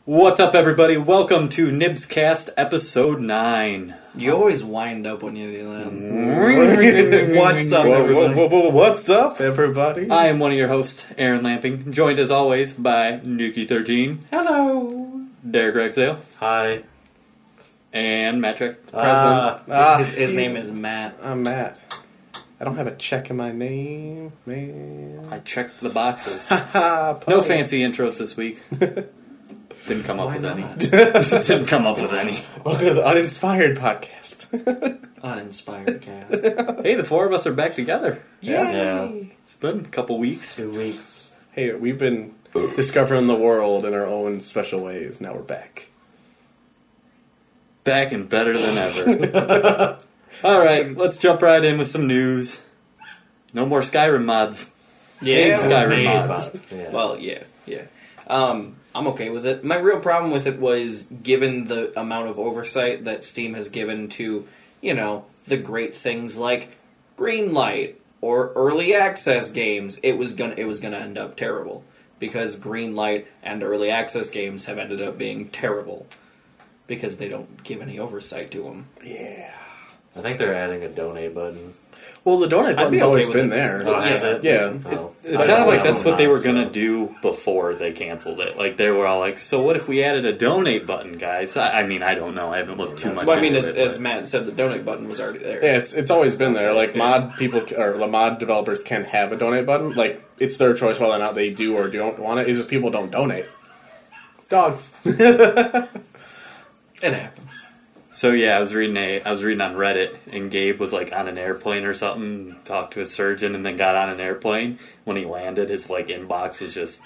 What's up, everybody? Welcome to NIBScast episode 9. You always wind up when you do that. What's up, everybody? What's up, everybody? I am one of your hosts, Aaron Lamping, joined as always by Nuki13. Hello. Derek Ragsdale. Hi. And Matt Trek. Present. His name is Matt. I'm Matt. I don't have a check in my name, man. I checked the boxes. No No fancy intros this week. Didn't come up Why with not? any. Didn't come up with any. Welcome to the Uninspired Podcast. Uninspired cast. Hey, the four of us are back together. Yeah. It's been a couple weeks. 2 weeks. Hey, we've been discovering the world in our own special ways. Now we're back. Back and better than ever. Alright, let's jump right in with some news. No more Skyrim mods. Yeah. Skyrim mods. Well, yeah. I'm okay with it. My real problem with it was, given the amount of oversight that Steam has given to, the great things like Greenlight or early access games, it was gonna end up terrible. Because Greenlight and early access games have ended up being terrible. Because they don't give any oversight to them. Yeah. I think they're adding a donate button. Well, the donate button's okay always with been it. there. Oh, has it? Yeah. It sounded like that's what they were going to do before they canceled it. Like, they were all like, so what if we added a donate button, guys? I mean, I don't know. I haven't looked too much Well, I mean, into as it. Matt said, the donate button was already there. Yeah, it's always been there. Like, mod people, or the mod developers can have a donate button. Like, it's their choice whether or not they do or don't want it. It's just people don't donate. Dogs. It happens. So yeah, I was reading on Reddit, and Gabe was like on an airplane or something, talked to his surgeon, and then got on an airplane. When he landed, his inbox was just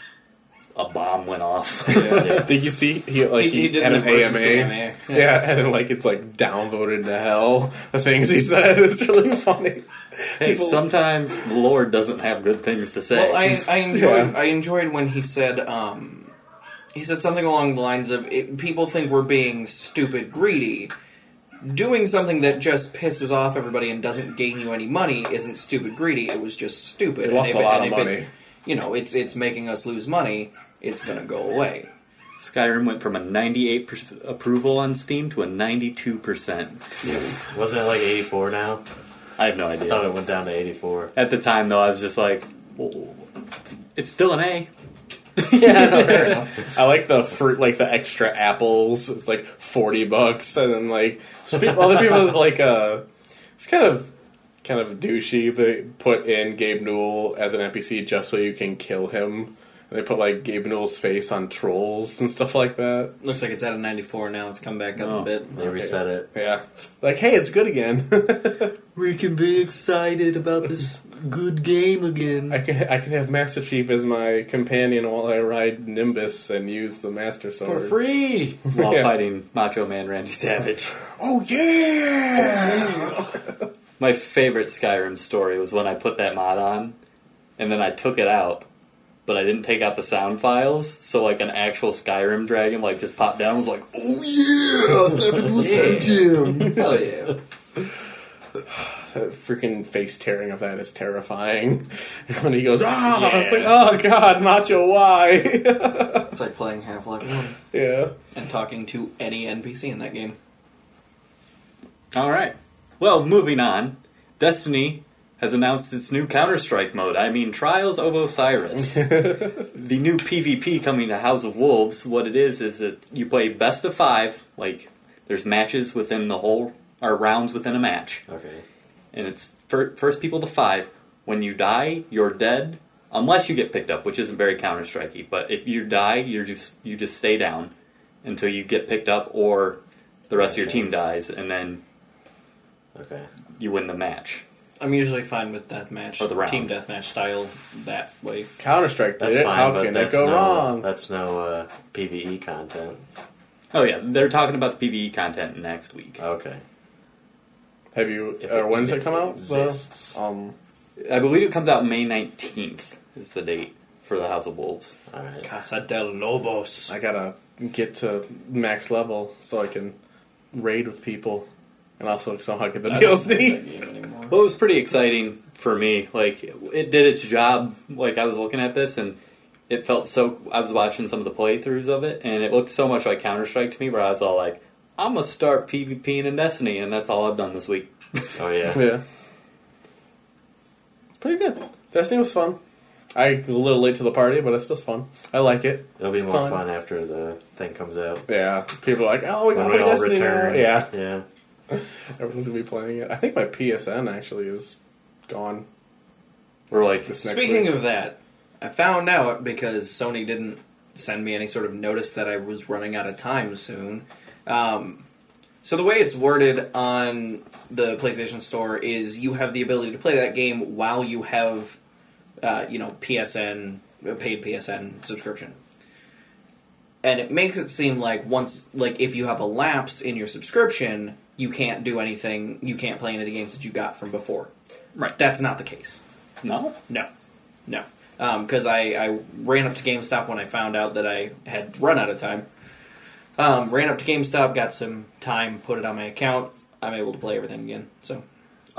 a bomb went off. Yeah. Did you see he did had an an AMA? emergency AMA. Yeah, and it's downvoted to hell. The things he said, it's really funny. Hey, sometimes the Lord doesn't have good things to say. Well, I enjoyed when he said something along the lines of, people think we're being stupid greedy. Doing something that just pisses off everybody and doesn't gain you any money isn't stupid greedy. It was just stupid. It lost a lot of money. It's making us lose money. It's going to go away. Skyrim went from a 98% approval on Steam to a 92%. Wasn't it like 84 now? I have no I idea. thought it went down to 84. At the time, though, I was just like, well, it's still an A. Yeah, no, fair enough. I like the fruit, the extra apples. It's $40, and then other people it's kind of douchey. They put in Gabe Newell as an NPC just so you can kill him. And they put Gabe Newell's face on trolls and stuff like that. Looks like it's at a 94 now. It's come back up a bit. They reset it. Yeah, hey, it's good again. We can be excited about this good game again. I can have Master Chief as my companion while I ride Nimbus and use the Master Sword For free! While fighting Macho Man Randy Savage. Oh yeah! My favorite Skyrim story was when I put that mod on, and then I took it out, but I didn't take out the sound files, so an actual Skyrim dragon just popped down and was like, oh yeah! Snap into a Skyrim! Hell yeah. The freaking face tearing of that is terrifying. When he goes, Yeah. It's oh god, Macho, why? It's like playing Half-Life 1. Yeah. And talking to any NPC in that game. Alright. Well, moving on. Destiny has announced its new Counter-Strike mode. I mean, Trials of Osiris. The new PvP coming to House of Wolves, what it is that you play best of 5. There's matches within the whole, or rounds within a match. Okay. And it's first people to 5. When you die, you're dead, unless you get picked up, which isn't very Counter-Strikey. But if you die, you just stay down until you get picked up, or the rest of your team dies, and then you win the match. I'm usually fine with deathmatch, Or the round. team deathmatch style that way. Counter-Strike did That's it. fine, How but can it that's go wrong? That's no PvE content. Oh yeah, they're talking about the PvE content next week. Okay. Have you? If it When does it come out? exists. I believe it comes out May 19th is the date for the House of Wolves. Alright. Casa del Lobos. I gotta get to max level so I can raid with people, and also somehow get the I don't play DLC. that game anymore. Well, it was pretty exciting for me. It did its job. I was looking at this, and it felt so... I was watching some of the playthroughs of it, and it looked so much like Counter-Strike to me, where I was all like, I'm going to start PvPing in Destiny, and that's all I've done this week. Oh, yeah. Yeah. It's pretty good. Destiny was fun. I'm a little late to the party, but it's just fun. I like it. It'll be It's more fun after the thing comes out. Yeah. People are like, oh, we got When to we play all Destiny return. now. Yeah. Yeah. Everyone's going to be playing it. I think my PSN actually is gone. We're like... This next Speaking week. of that, I found out because Sony didn't send me any sort of notice that I was running out of time soon. So the way it's worded on the PlayStation Store is you have the ability to play that game while you have, PSN, a paid PSN subscription. And it makes it seem like if you have a lapse in your subscription, you can't do anything, you can't play any of the games that you got from before. Right. That's not the case. No? No. Because I ran up to GameStop when I found out that I had run out of time. Ran up to GameStop, got some time, put it on my account. I'm able to play everything again. So,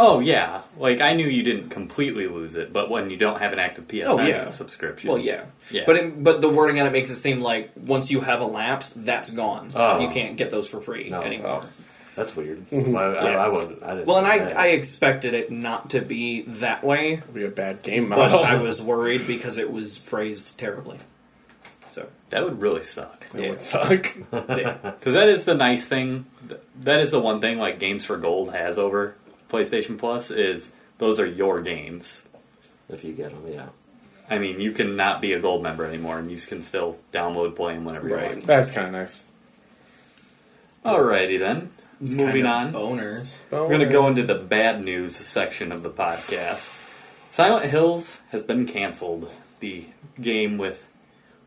Oh, yeah. Like, I knew you didn't completely lose it, but when you don't have an active PSN subscription... well, yeah. Yeah. But the wording on it makes it seem like once you have a lapse, that's gone. Oh. You can't get those for free No. anymore. That's weird. Mm-hmm. I wouldn't. I didn't. Well, and know that. I expected it not to be that way, It'll be a bad game but model. I was worried because it was phrased terribly. So, That would really suck. It would suck. yeah. Because that is the nice thing. That is the one thing like Games for Gold has over PlayStation Plus is those are your games. If you get them, yeah. I mean, you can not be a gold member anymore, and you can still download, play them whenever you Right. want. That's kind of nice. Alrighty then. It's Moving kind on. of boners. We're going to go into the bad news section of the podcast. Silent Hills has been canceled. The game with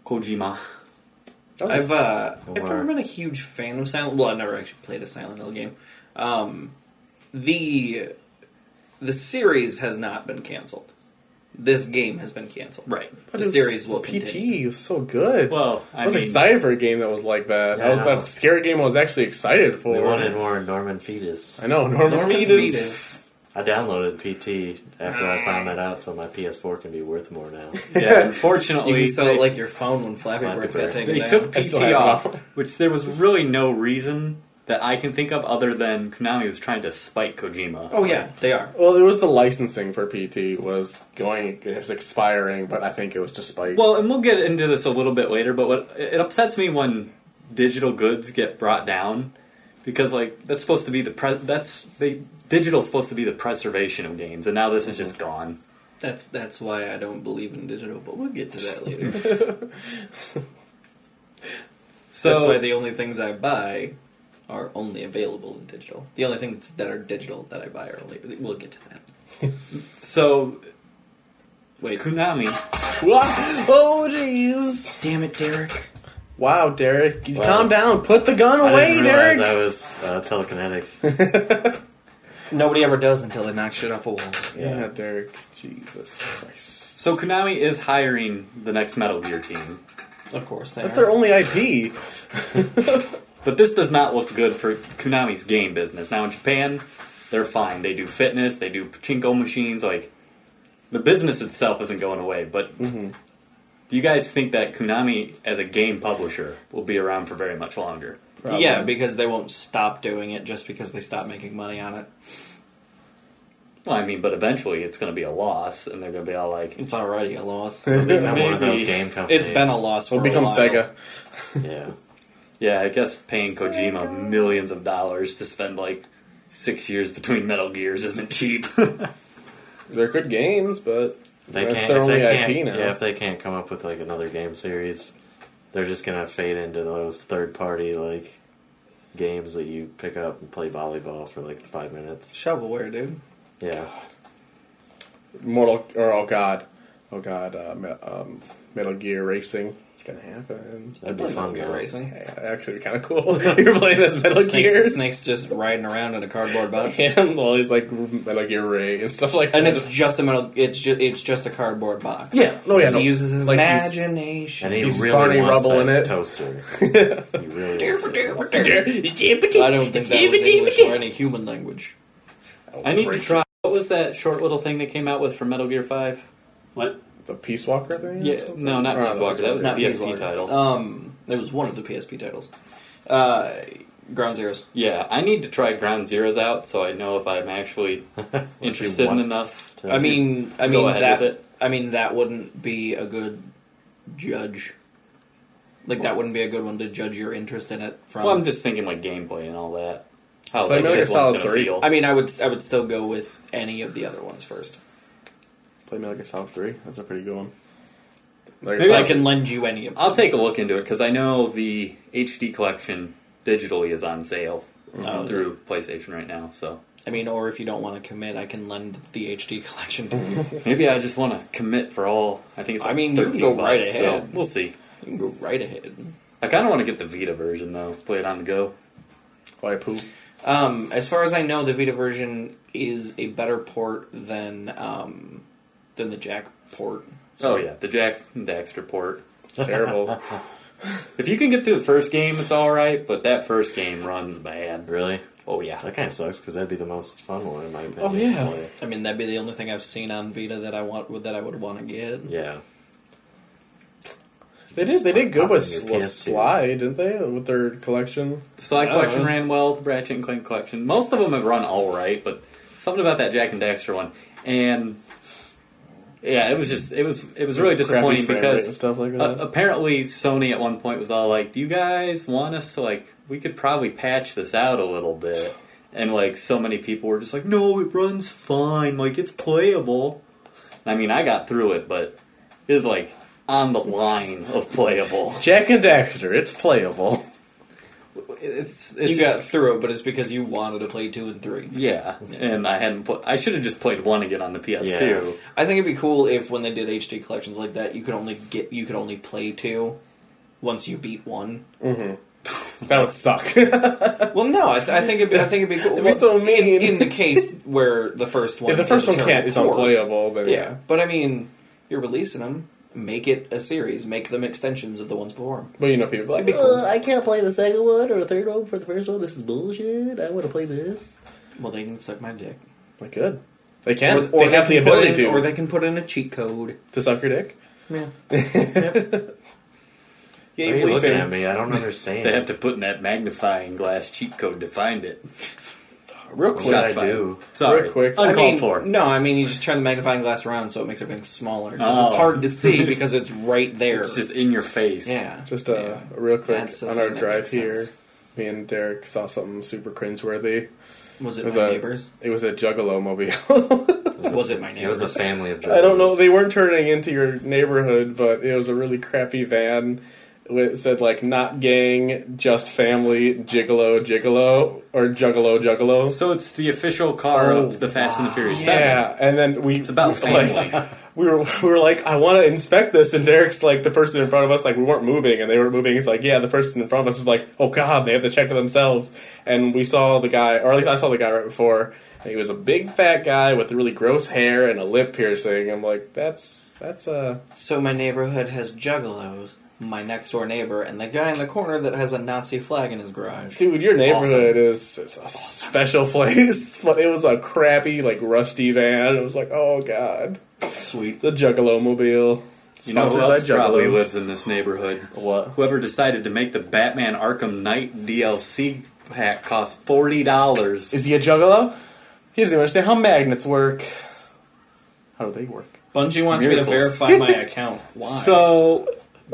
Kojima. I've Wow. never been a huge fan of Silent. Well, I've never actually played a Silent Hill game. The series has not been canceled. This game has been canceled. Right. The series will PT continue. was so good. Well, I was excited for a game that was like that. Yeah, I know. That scary game I was actually excited for. We wanted more Norman Fetus. I know, Norman Norman Fetus. Fetus. I downloaded PT after I found that out, so my PS4 can be worth more now. Yeah, You unfortunately, can sell it like your phone when Flappy Flappy Birds got Bird. taken they down. took I still PC have off, it. which there was really no reason that I can think of other than Konami was trying to spite Kojima. Oh yeah, they are. Well, it was the licensing for PT was expiring, but I think it was just spite. Well, and we'll get into this a little bit later, but it upsets me when digital goods get brought down because like that's supposed to be digital's supposed to be the preservation of games, and now this is just gone. That's why I don't believe in digital, but we'll get to that later. So That's why the only things I buy are only available in digital. The only things that are digital that I buy are only... We'll get to that. So Wait. Konami, Oh, jeez. Damn it, Derek. Wow, Derek. Wow. Calm down. Put the gun I away, didn't realize Derek. I was telekinetic. Nobody ever does until they knock shit off a wall. Yeah, Derek. Jesus Christ. so Konami is hiring the next Metal Gear team, Of course, they That's are. their only IP. but this does not look good for Konami's game business. Now in Japan, they're fine. They do fitness, they do pachinko machines. Like the business itself isn't going away. But do you guys think that Konami, as a game publisher, will be around for very much longer? Probably. Yeah, because they won't stop doing it just because they stop making money on it. Well, I mean, but eventually it's going to be a loss, and they're going to be all like, It's already a loss. Become one of those Maybe. game companies. It's been a loss for It'll become a while. Sega. Yeah. yeah, I guess paying Kojima millions of dollars to spend like 6 years between Metal Gears isn't cheap. They're good games, but They that's can't, their if only they can't, IP now. Yeah, if they can't come up with like another game series, they're just gonna fade into those third-party like games that you pick up and play volleyball for like 5 minutes. Shovelware, dude. Yeah, Metal Gear Racing. It's gonna happen. that'd be Play fun. Metal Gear though. Racing. Yeah, actually, kind of cool. You're playing as Metal Gear. Snake's just riding around in a cardboard box. And all these like Metal Gear Ray and stuff like And that. it's just a metal. It's just a cardboard box. Yeah. Oh, yeah, He no. uses his Like he's- imagination. And he He's really Barney wants Rubble that in it. toaster. He really wants that toaster. I don't think that was English or any human language. I need to try. What was that short little thing they came out with for Metal Gear 5? What? the Peace Walker thing? Yeah, no, not Or Peace Walker. That was the Not Peace PSP Walker. title. It was one of the PSP titles. Ground Zeroes. Yeah, I need to try Ground Zeroes out so I know if I'm actually interested in enough. I mean go ahead with it. that wouldn't be a good judge. Like, that wouldn't be a good one to judge your interest in it from. Well, I'm just thinking like gameplay and all that. How Play like, Metal this Gear one's Solid gonna 3. feel. I mean, I would still go with any of the other ones first. Play Metal Gear Solid 3. That's a pretty good one. Maybe I can lend you any of them. I'll take a look into it because I know the HD collection digitally is on sale through PlayStation right now. So I mean, or if you don't want to commit, I can lend the HD collection to you. maybe I just want to commit for all. I think it's. Like I mean, you can 13 go bucks, right so ahead. we'll see. You can go right ahead. I kind of want to get the Vita version though. Play it on the go. Why poo? As far as I know, the Vita version is a better port than the Jack port. Oh yeah, the Jack and Daxter port. It's terrible. If you can get through the first game, it's all right. But that first game runs bad. Really? Oh yeah. That kind of sucks because that'd be the most fun one in my opinion. Oh, yeah. to play. I mean, that'd be the only thing I've seen on Vita that I would want to get. Yeah. They did good with Popping your PS2. Sly, didn't they? With their collection. The Sly collection ran well. The Ratchet and Clank collection, most of them have run all right. But something about that Jack and Daxter one, and yeah, it was really disappointing Crappy frame rate because and stuff like that. apparently Sony at one point was all like, "Do you guys want us to like? We could probably patch this out a little bit." And like so many people were just like, "No, it runs fine. Like it's playable." I mean, I got through it, but it was like on the line of playable. Jack and Daxter, it's playable. It's You got through it, but it's because you wanted to play 2 and 3. yeah, and I hadn't put. I should have just played 1 again on the PS2. Yeah. I think it'd be cool if when they did HD collections like that, you could only play 2 once you beat 1. Mm-hmm. That would suck. Well, no, I think it'd be cool. It'd be so mean. in the case where the first one. If the first is a one terrible is port. unplayable, then Yeah, but I mean, you're releasing them. Make it a series. Make them extensions of the ones before. Well, you know, people are like, I can't play the second one or the third one for the first one. This is bullshit. I want to play this. Well, they can suck my dick. they could. They can. Or they have the can put ability in- to. Or they can put in a cheat code. To suck your dick? Yeah. Yeah, Why are you looking at me? I don't understand. They have to put in that magnifying glass cheat code to find it. Real What quick. should I Shots fired. do? Sorry, Real quick. uncalled for. No, I mean, you just turn the magnifying glass around so it makes everything smaller. Because Oh. it's hard to see because it's right there. It's just in your face. yeah. Just Yeah. real quick, That's the on thing our that drive makes here, sense. me and Derek saw something super cringeworthy. Was it It was my a- neighbors? It was a Juggalo mobile. Was it my It was neighbors? a family of I don't know. juggalos. They weren't turning into your neighborhood, but it was a really crappy van. It said like "not gang, just family, gigolo, gigolo," or juggalo, juggalo. So it's the official car Oh, of the Fast and the Furious 7. Yeah, and then it's about family. we were like, I want to inspect this, and Derek's like, the person in front of us, like we weren't moving, and they weren't moving. He's like, yeah, the person in front of us is like, oh god, they have to check it themselves. And we saw the guy, or at least I saw the guy right before. And he was a big fat guy with really gross hair and a lip piercing. I'm like, that's So my neighborhood has juggalos, my next door neighbor, and the guy in the corner that has a Nazi flag in his garage. dude, your neighborhood is a special place. But it was a crappy, like rusty van. It was like, oh god, Sweet. the Juggalo mobile. You know who Sponsored by else probably Juggalos. lives in this neighborhood? What? Whoever decided to make the Batman Arkham Knight DLC pack cost $40. Is he a Juggalo? He doesn't even understand how magnets work. How do they work? Bungie wants me to Miracles. verify my account. Why? So,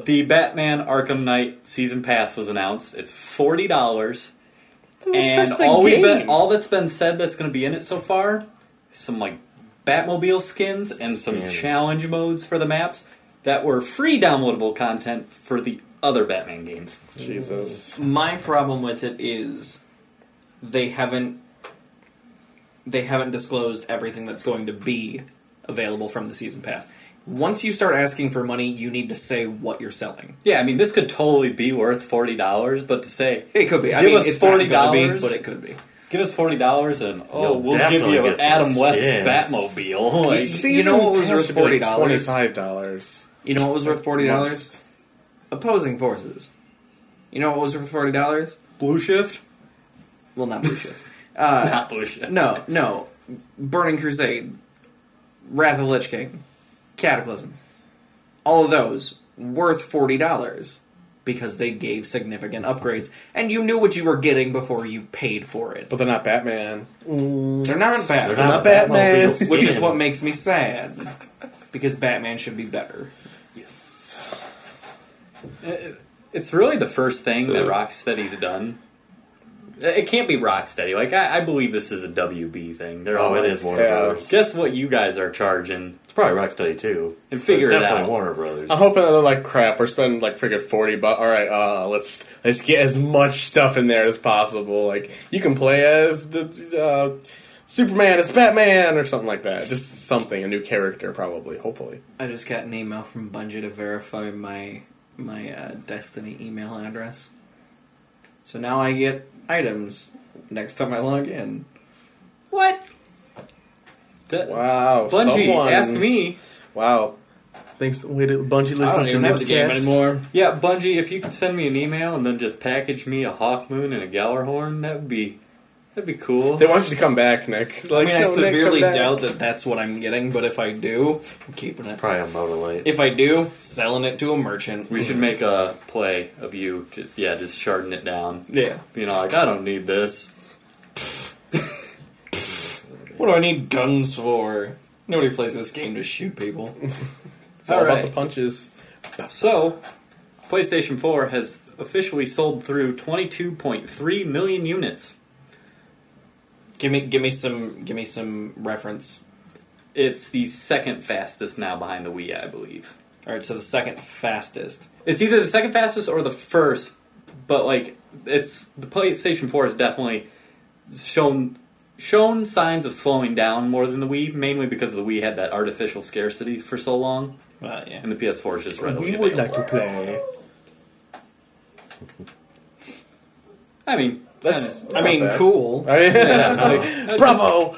the Batman Arkham Knight Season Pass was announced. It's $40. And all that's been said that's going to be in it so far is some like Batmobile skins and some challenge modes for the maps that were free downloadable content for the other Batman games. Jesus. My problem with it is they haven't disclosed everything that's going to be available from the season pass. Once you start asking for money, you need to say what you're selling. Yeah, I mean, this could totally be worth $40, but to say, It could be. I Give mean, us it's not going to $40, be, but it could be. give us $40 and, You'll we'll give definitely you an get some Adam West skins. Batmobile. Like, You know what was worth $40? $25. You know what was worth $40? Opposing Forces. You know what was worth $40? Blue Shift? Well, not Blue Shift. Not Blue Shift. No. Burning Crusade. Wrath of the Lich King. Cataclysm. all of those worth $40 because they gave significant upgrades, and you knew what you were getting before you paid for it. But they're not Batman. They're not Batman. They're not Batman. Which is what makes me sad. Because Batman should be better. Yes. It's really the first thing that Rocksteady's done. It can't be Rocksteady. Like, I believe this is a WB thing. They're all it like, is Warner Brothers. Guess what you guys are charging? It's probably Rocksteady too. And figure it's it definitely out. Warner Brothers. I'm hoping that they're like, crap, we're spending like friggin' $40. All right, let's get as much stuff in there as possible. Like, you can play as the Superman, as Batman, or something like that. Just something, a new character, probably, hopefully. I just got an email from Bungie to verify my Destiny email address. So now I get items next time I log in. What? Wow. Bungie, ask me. Wow. Thanks. Wait, Bungie I don't listens to even have the game NIBScast anymore. Yeah, Bungie, if you could send me an email and then just package me a Hawkmoon and a Gallarhorn, that'd be cool. They want you to come back, Nick. I mean, I "No, Nick, severely come back." doubt that that's what I'm getting, but if I do, I'm keeping it. Probably a Motorlight. If I do, selling it to a merchant. We should make a play of you, just sharding it down. Yeah. You know, like, I don't need this. What do I need guns for? Nobody plays this game to shoot people. It's all All about right. the punches. So, PlayStation 4 has officially sold through 22.3 million units. Give me some reference. It's the second fastest now behind the Wii, I believe. All right, so the second fastest. It's either the second fastest or the first, but like it's the PlayStation 4 has definitely shown signs of slowing down more than the Wii, mainly because the Wii had that artificial scarcity for so long, Yeah. and the PS4 is just readily We would available. like to play. I mean, That's- kinda- I mean, not bad. cool. yeah, like, Bravo!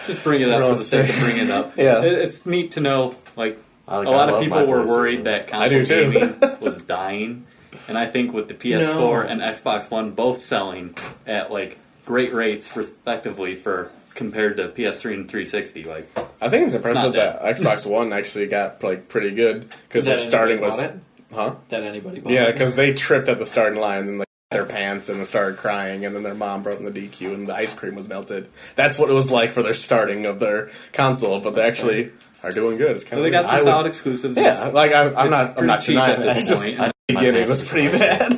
Just bring it up for the sake of bringing it up. Yeah. It's neat to know. Like I a lot of love people my were PlayStation. worried that I do console too. gaming was dying, and I think with the PS4 and Xbox One both selling at like great rates respectively for compared to PS3 and 360, like I think it's impressive not that Xbox One actually got like pretty good because their That starting anybody was, bought it? huh? That anybody bought Yeah, it? because they tripped at the starting line and like their pants and then started crying, and then their mom broke in the DQ and the ice cream was melted. That's what it was like for their starting of their console, but they actually are doing good. It's kind they of got some I would- solid exclusives. Yeah, like I'm not pretty cheap denying at that. this It's just point. the My beginning pants was are pretty so bad.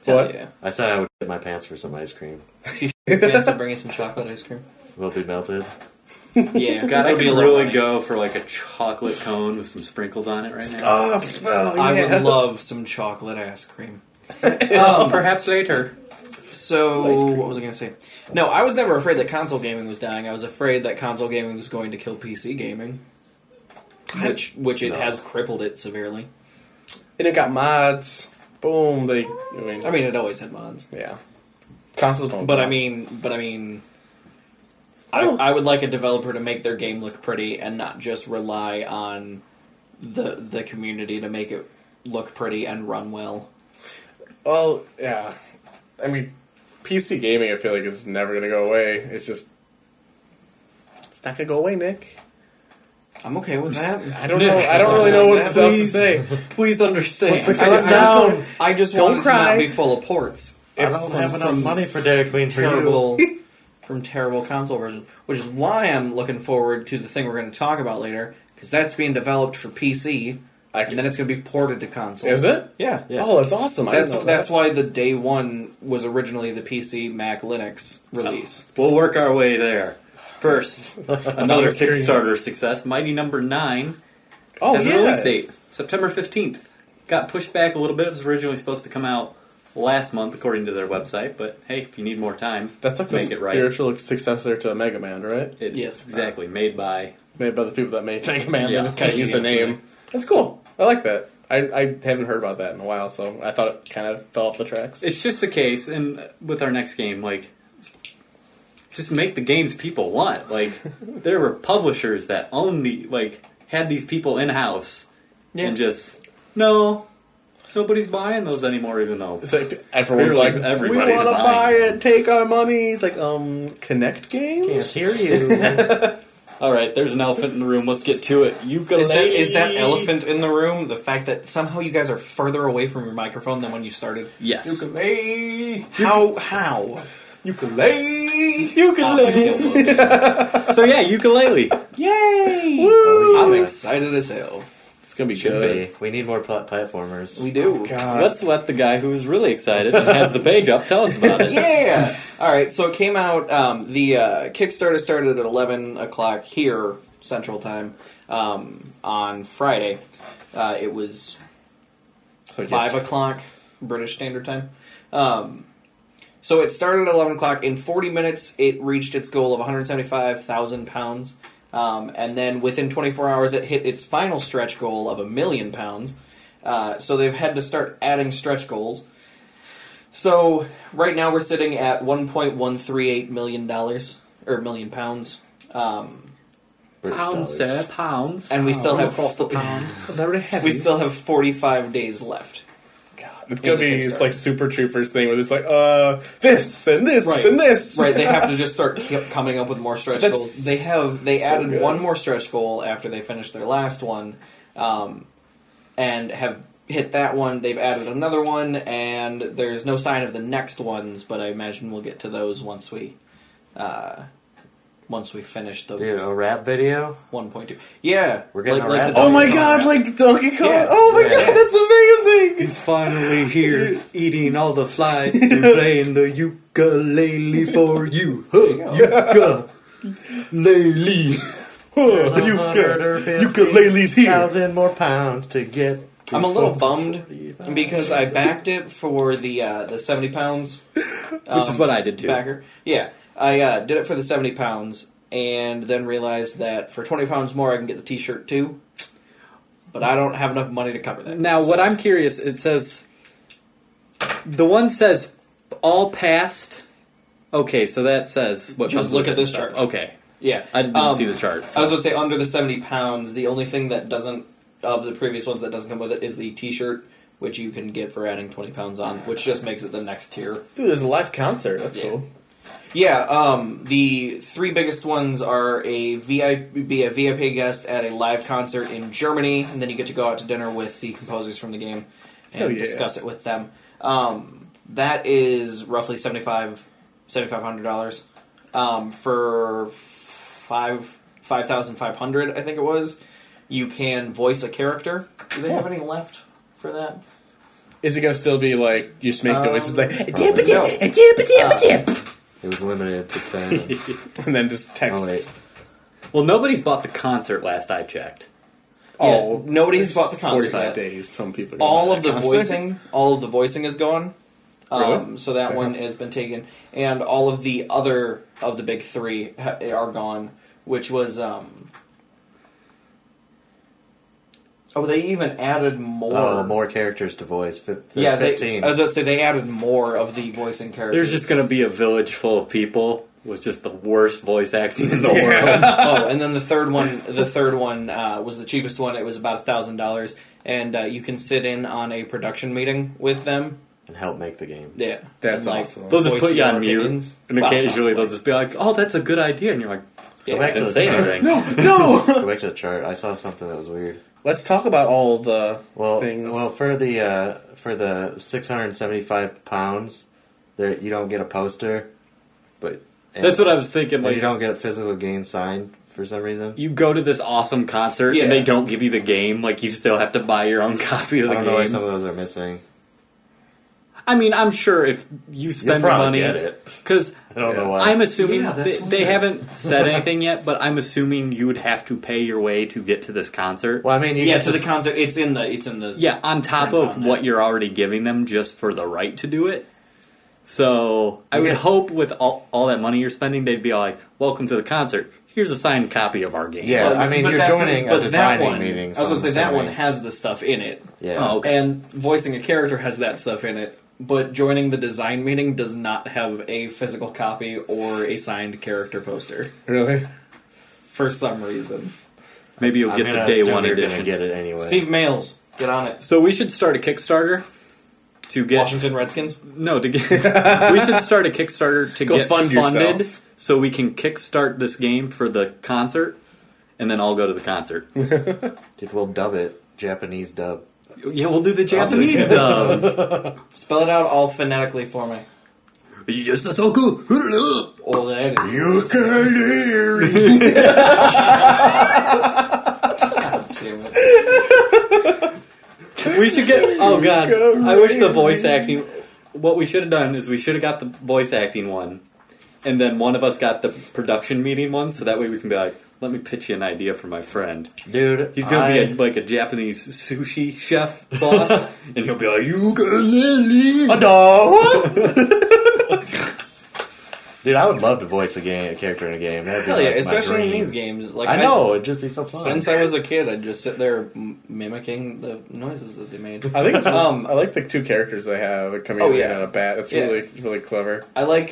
Hell What? Yeah. I said I would get my pants for some ice cream. Fancy bringing some chocolate ice cream? Will it be melted? Yeah. God, I It'll be could a little really money. go for like a chocolate cone with some sprinkles on it right now. Oh, well, I yeah. would love some chocolate ice cream. Perhaps later. So, Ice cream. what was I going to say? No, I was never afraid that console gaming was dying. I was afraid that console gaming was going to kill PC gaming. Which it No. has crippled it severely. And it got mods. Boom. I mean, it always had mods. yeah. Consoles don't. But mods. I mean, I would like a developer to make their game look pretty and not just rely on the community to make it look pretty and run well. Well, yeah. I mean, PC gaming, I feel like, is never going to go away. It's just. It's not going to go away, Nick. I'm okay with that. I don't know. I don't really know what else to Please. say. Please understand. Put your foot down. I just Don't want it to cry. not be full of ports. I don't have enough money for Dairy Queen for you. Terrible, from terrible console versions, which is why I'm looking forward to the thing we're going to talk about later, because that's being developed for PC, and then it's going to be ported to consoles. Is it? Yeah. Yeah. Oh, that's awesome. I didn't know That's that. why the day one was originally the PC Mac Linux release. We'll work our way there. First, another ice cream. Kickstarter success, Mighty Number 9, Oh, has a yeah. release date, September 15th. Got pushed back a little bit. It was originally supposed to come out last month, according to their website, but hey, if you need more time, That's like make the it right. spiritual successor to Mega Man, right? Yes. Exactly. Made by... Made by the people that made Mega Man. Yeah, They just kind of use the conveniently. name. That's cool. I like that. I haven't heard about that in a while, so I thought it kind of fell off the tracks. It's just a case, and with our next game, like, just make the games people want. Like, there were publishers that had these people in-house, and just, no, nobody's buying those anymore, even though... It's like everyone's Clearly like, everybody's we want to buying buy it, take our money. It's like, Connect games? Can't hear you. All right, there's an elephant in the room. Let's get to it. Ukulele. Is that elephant in the room the fact that somehow you guys are further away from your microphone than when you started? Yes. Ukulele. How? Ukulele. Ukulele. So yeah, ukulele. Yay! Oh, yeah. I'm excited as hell. It's gonna be Should good. be. We need more platformers. We do. Oh, God. Let's let the guy who's really excited and has the page up tell us about it. Yeah! Alright, so it came out, the Kickstarter started at 11 o'clock here, Central Time, on Friday. It was 5 o'clock British Standard Time. So it started at 11 o'clock. In 40 minutes, it reached its goal of £175,000. And then within 24 hours, it hit its final stretch goal of £1 million. So they've had to start adding stretch goals. So right now we're sitting at $1.138 million, or £1 million. British Pounds, dollars. pounds. And we still have across the pound. Very heavy. we still have 45 days left. God, it's gonna in the be Kickstarter. it's like Super Troopers thing where it's like this and this Right. and this. Right, they have to just start coming up with more stretch That's goals. They so added good. one more stretch goal after they finished their last one, and have hit that one. They've added another one, and there's no sign of the next ones. But I imagine we'll get to those once we finish the Dude, a rap video? 1.2. Yeah, We're getting a the rap- Oh my Donkey Kong God! rap. Like Donkey Kong. Yeah. Oh my Yeah. God! That's amazing. He's finally here, eating all the flies and playing the ukulele for you. Ukulele. Ukulele's here. 1,000 more pounds to get. to I'm a little 40 bummed because I backed it for the 70 pounds. Which is what I did too. Backer. Yeah, I did it for the 70 pounds, and then realized that for 20 pounds more, I can get the T-shirt too. But I don't have enough money to cover that. Now, what I'm curious, it says, the one says all passed. Okay, so that says what? Just comes look with at it this and stuff. chart. Okay, Yeah, I didn't see the chart. So. I was going to say under the 70 pounds, the only thing that doesn't of the previous ones that doesn't come with it is the T-shirt, which you can get for adding 20 pounds on, which just makes it the next tier. Dude, there's a live concert. That's Yeah. cool. Yeah, the three biggest ones are be a VIP guest at a live concert in Germany, and then you get to go out to dinner with the composers from the game and Oh, yeah. discuss it with them. That is roughly $7,500. For $5,500, I think it was. You can voice a character. Do they have any left for that? Is it gonna still be like you just make noises like No. It was limited to 10. and then just text? Oh, wait. Well, nobody's bought the concert last I checked. Oh, Yeah, nobody has bought the concert 45 yet. days. Some people. Are gonna All buy of that the concert. voicing is gone. Really? So that one has been taken, and all of the other of the big three are gone. Which was, they even added more. Oh, more characters to voice. There's Yeah, 15. I was about to say they added more of the voicing characters. There's just going to be a village full of people with just the worst voice acting in the world. Oh, and then the third one was the cheapest one. It was about $1,000, and you can sit in on a production meeting with them. and help make the game. Yeah, That's and, awesome. They'll just voice put you your on mute, opinions. and Well, occasionally not they'll just be like, "Oh, that's a good idea," and you're like, Yeah, Go back "I to didn't the say chart. anything." No. Go back to the chart. I saw something that was weird. Let's talk about all the things. Well, for the 675 pounds, there you don't get a poster, but That's what I was thinking. and Like, you don't get a physical game signed for some reason. you go to this awesome concert Yeah. and they don't give you the game. Like, you still have to buy your own copy of I the don't know why game. some of those are missing. I mean, I'm sure if you You'll spend the probably money, get it. because I don't know why. I'm assuming Yeah, that's they weird. haven't said anything yet, but I'm assuming you would have to pay your way to get to this concert. Well, I mean, you Yeah, get to the concert. It's in the. Yeah, on top Print of on what that. you're already giving them just for the right to do it. So I would Yeah. hope with all that money you're spending, they'd be all like, "Welcome to the concert. Here's a signed copy of our game." Yeah, But- I mean, but you're that's- joining a but that designing one- meeting. I was so going to say I'm that one assuming. has the stuff in it, Yeah. Oh, okay. and voicing a character has that stuff in it. But joining the design meeting does not have a physical copy or a signed character poster Really? for some reason. Maybe you'll I'm get gonna the day assume one you're edition. gonna get it anyway. Steve Mails, get on it. So we should start a Kickstarter to get Washington Redskins. no to get. We should start a Kickstarter to Go get fund funded yourself. so we can kickstart this game for the concert. and then all go to the concert. Dude, we'll dub it. Japanese dub. Yeah, we'll do the Japanese dub. Spell it out all phonetically for me. Yes, that's so cool. Oh, that is. Yooka-Laylee. Damn it. We should get. Oh god, I wish the voice acting. What we should have done is we should have got the voice acting one, and then one of us got the production meeting one, so that way we can be like, let me pitch you an idea for my friend. Dude, He's gonna be like a Japanese sushi chef boss, and he'll be like, Ukulele. Dude, I would love to voice a character in a game. That'd be Hell yeah, like my especially in dream. these games. Like I know, it'd just be so fun. Since I was a kid, I'd just sit there mimicking the noises that they made. I think it's, I like the two characters they have, a chameleon and a bat. It's really clever. I like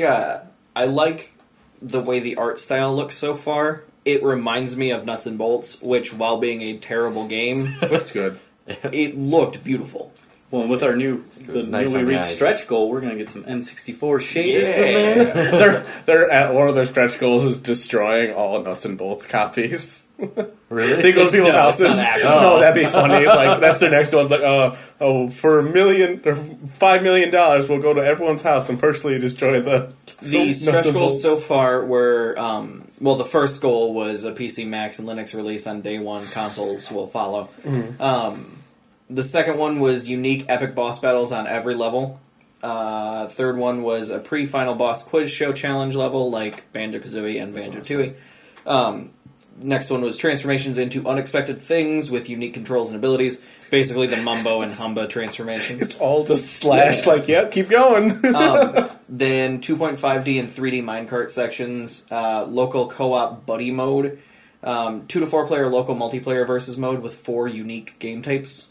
the way the art style looks so far. It reminds me of Nuts and Bolts, which, while being a terrible game, Looks good. it looked beautiful. Well, with our newly reached stretch goal, we're gonna get some N64 shaders in there. they're at one of their stretch goals is destroying all Nuts and Bolts copies. Really? They go to people's houses. not No, that'd be funny. Like that's their next one. Like, for $5 million, we'll go to everyone's house and personally destroy the Stretch goals so far were, well, the first goal was a PC Max and Linux release on day one. Consoles will follow. Mm-hmm. The second one was unique epic boss battles on every level. Third one was a pre-final boss quiz show challenge level like Banjo-Kazooie and Banjo-Tooie. Next one was transformations into unexpected things with unique controls and abilities. Basically the Mumbo and Humba transformations. It's all just slash. Like, yep, keep going. Then 2.5D and 3D minecart sections, local co-op buddy mode, 2 to 4 player local multiplayer versus mode with 4 unique game types,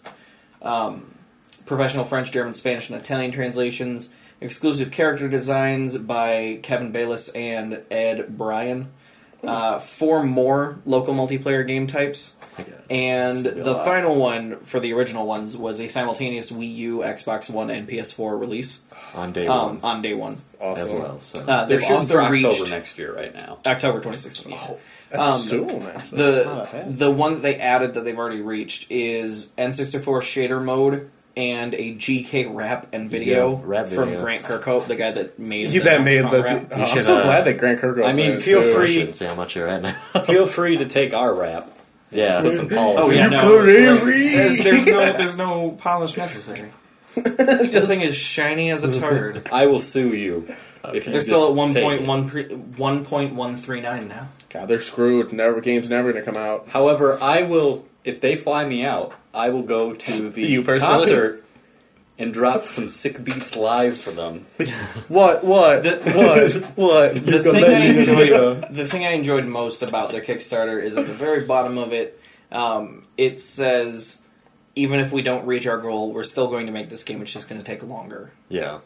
professional French, German, Spanish, and Italian translations, exclusive character designs by Kevin Bayless and Ed Bryan, 4 more local multiplayer game types, and the final one for the original ones was a simultaneous Wii U, Xbox One, and PS4 release. On day one. On day one. Awesome. As well. So. They've shooting also for October reached next year right now. October 2016. Oh, that's soon, actually. The one that they added that they've already reached is N64 shader mode and a GK rap and video rap from video. Grant Kirkhope, the guy that made That made the. rap. I'm should, so glad that Grant Kirkhope. I mean, feel I free. shouldn't say how much you're at now. Feel free to take our rap. Yeah. Put some polish. Oh yeah, no, Ukulele. there's no polish necessary. The thing is shiny as a turd. I will sue you. If you They're still at just take it. 1.139 now. God, they're screwed. Game's never gonna come out. However, I will, if they fly me out, I will go to the You personally? concert and drop some sick beats live for them. What? The thing I enjoyed most about their Kickstarter is at the very bottom of it, it says, even if we don't reach our goal, we're still going to make this game. It's just going to take longer. Yeah.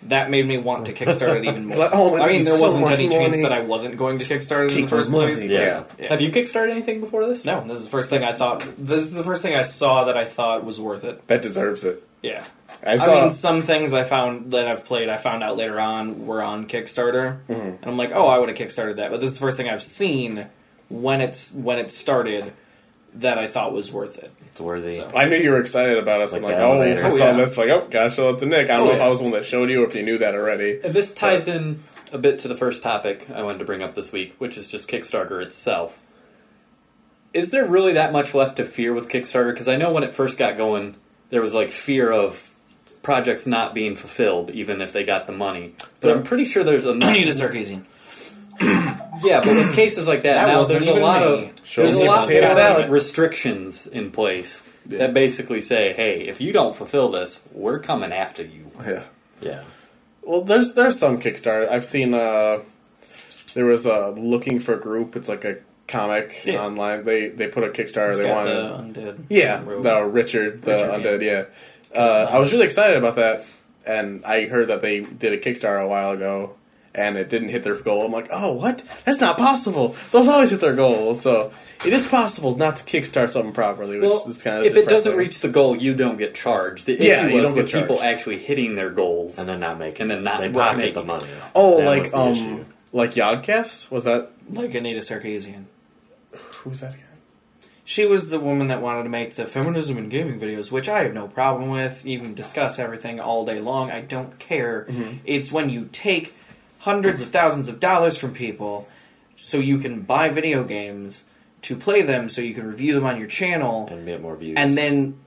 That made me want to Kickstart it even more. Like, oh my I mean, there God, wasn't so any much chance money. that I wasn't going to Kickstart it in the first money. place. Yeah. Have you kickstarted anything before this? No, this is the first thing I thought. This is the first thing I saw that I thought was worth it. That deserves it. Yeah. I I mean, some things I found that I've played, I found out later on were on Kickstarter, and I'm like, oh, I would have Kickstarted that. But this is the first thing I've seen when it started that I thought was worth it. It's worthy. So. I knew you were excited about us. Like I'm like, the oh, elevator. I saw yeah. this. Like, oh, gosh, show it to Nick. I don't know if yeah. I was the one that showed you or if you knew that already. And this ties in a bit to the first topic I wanted to bring up this week, which is just Kickstarter itself. Is there really that much left to fear with Kickstarter? Because I know when it first got going, there was like fear of projects not being fulfilled, even if they got the money. But I'm pretty sure there's enough. Anita Sarkeesian. Yeah, but with cases like that, now wasn't there's a even lot me. of restrictions in place that basically say, hey, if you don't fulfill this, we're coming after you. Yeah. Yeah. Well, there's some Kickstarter. I've seen, there was a Looking for Group. It's like a comic online. They put a Kickstarter. It's They got wanted. the undead. Yeah, rogue. the Richard, undead, yeah. Nice. I was really excited about that, and I heard that they did a Kickstarter a while ago, and it didn't hit their goal. I'm like, oh, what? That's not possible. Those always hit their goals, so it is possible not to kickstart something properly, which is kind of if it doesn't depressing. reach the goal, you don't get charged. The Yeah, issue you was don't get with people charged. actually hitting their goals. And then not making And then not they right pocket making the money. Oh, That was the issue. like Yodcast? Was that? Like Anita Sarkeesian. Who's that again? She was the woman that wanted to make the feminism in gaming videos, which I have no problem with. You can discuss everything all day long. I don't care. Mm-hmm. It's when you take hundreds of thousands of dollars from people so you can buy video games to play them so you can review them on your channel. And get more views. And then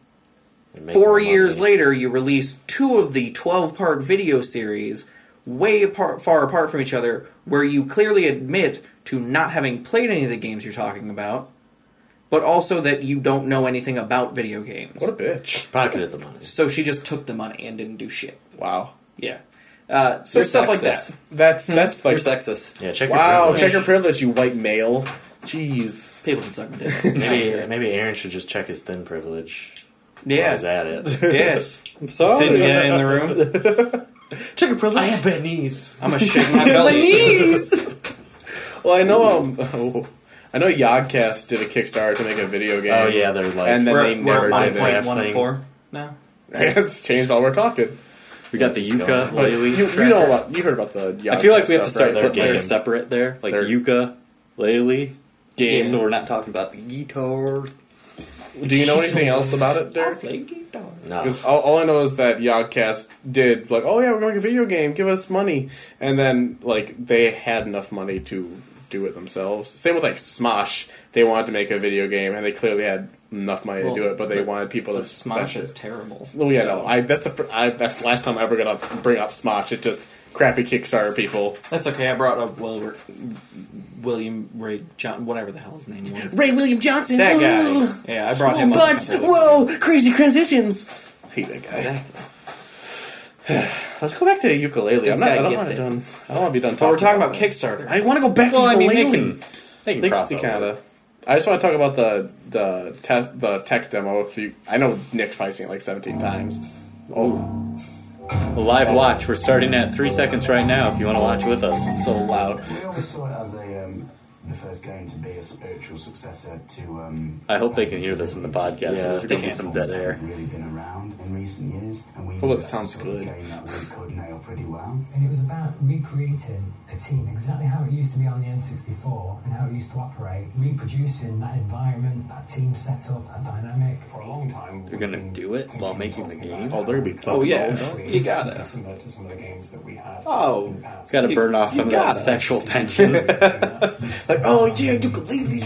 And make 4 more years money. later, you release 2 of the 12-part video series far apart from each other, where you clearly admit to not having played any of the games you're talking about, but also that you don't know anything about video games. What a bitch. Pocketed the money. So she just took the money and didn't do shit. Wow. Yeah. So You're stuff like sexist. that. That's You're like... sexist. Yeah, check your Wow, privilege. check your privilege, you white male. Jeez. People can suck my dick. Maybe Aaron should just check his thin privilege. While Yeah. he's at it. Yes. I'm sorry. Thin guy in the room. Check your privilege. I have bad knees. I'm gonna shake my belly. Well, I know I know Yooka-Laylee did a Kickstarter to make a video game. Oh yeah, they're like. And then We're they never at did it. 1.14 now. It's changed while we're talking. We got the Let's go. But Yooka-Laylee. you know about, you heard about the Yooka I feel like we have to stuff, start right? putting Their them separate there, like They're- Yooka-Laylee game. So we're not talking about the guitar. Do you know anything else about it, Derek? Play guitar. No. Because all I know is that Yooka-Laylee did like, oh yeah, we're going to make a video game, give us money, and then like they had enough money to do it themselves. Same with like Smosh, they wanted to make a video game, and they clearly had enough money to do it, but they wanted people to Smosh spend is it. terrible. Oh yeah, So- no, that's the last time I'm ever gonna bring up Smosh. It's just crappy Kickstarter people. That's okay. I brought up William Ray John, whatever the hell his name was. Ray William Johnson, That guy. Yeah, I brought him up. crazy transitions. I hate that guy. Exactly. Let's go back to the ukulele. This I guy don't gets want it. to I don't want to be done But we're talking about that. Kickstarter. I want to go back Well, to I mean, ukulele. they can cross They over. kinda. I just want to talk about the tech demo. I know Nick's probably seen it like 17 times. Oh, A live watch. We're starting at 3 seconds right now if you want to watch with us. it's so loud. We always saw it as the first game to be a spiritual successor to. I hope they can hear this in the podcast. Yeah, There's going to be they some can. dead air. Really been around in recent years, and we. Well, knew it that's sounds the sort of good. Game that we could nail pretty well. And it was about recreating a team exactly how it used to be on the N64 and how it used to operate, reproducing that environment, that team setup, that dynamic. For a long time, You're going to do it while making the game? Oh, they're gonna be. Oh yeah, you gotta. similar to some of the games that we had Oh. in the past. Got to burn off some of that gotta. sexual tension. Like, oh yeah, ukulele.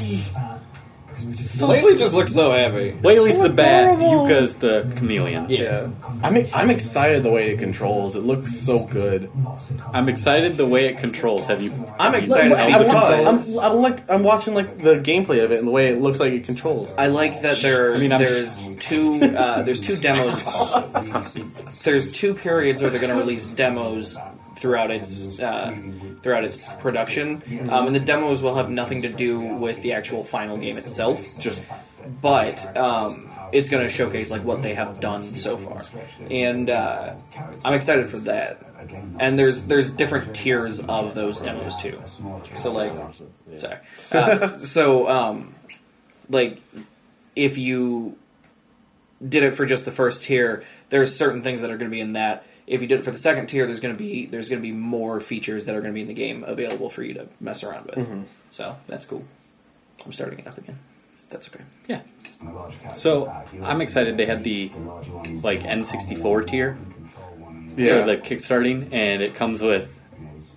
Because we just Lately just looks so heavy. Laylee's the bat, adorable. Yuka's the chameleon. Yeah, I'm excited the way it controls. It looks so good. I'm excited the way it controls. Have you? I'm excited because I'm watching like the gameplay of it and the way it looks like it controls. I like that there's two demos. There's 2 periods where they're going to release demos throughout its production, and the demos will have nothing to do with the actual final game itself. But it's going to showcase like what they have done so far, and I'm excited for that. And there's different tiers of those demos too. So like, like if you did it for just the first tier, there's certain things that are going to be in that. If you did it for the second tier, there's going to be more features that are going to be in the game available for you to mess around with. Mm-hmm. So that's cool. I'm starting it up again. That's okay. Yeah. So I'm excited. They had the like N64 tier for the kickstarting, and it comes with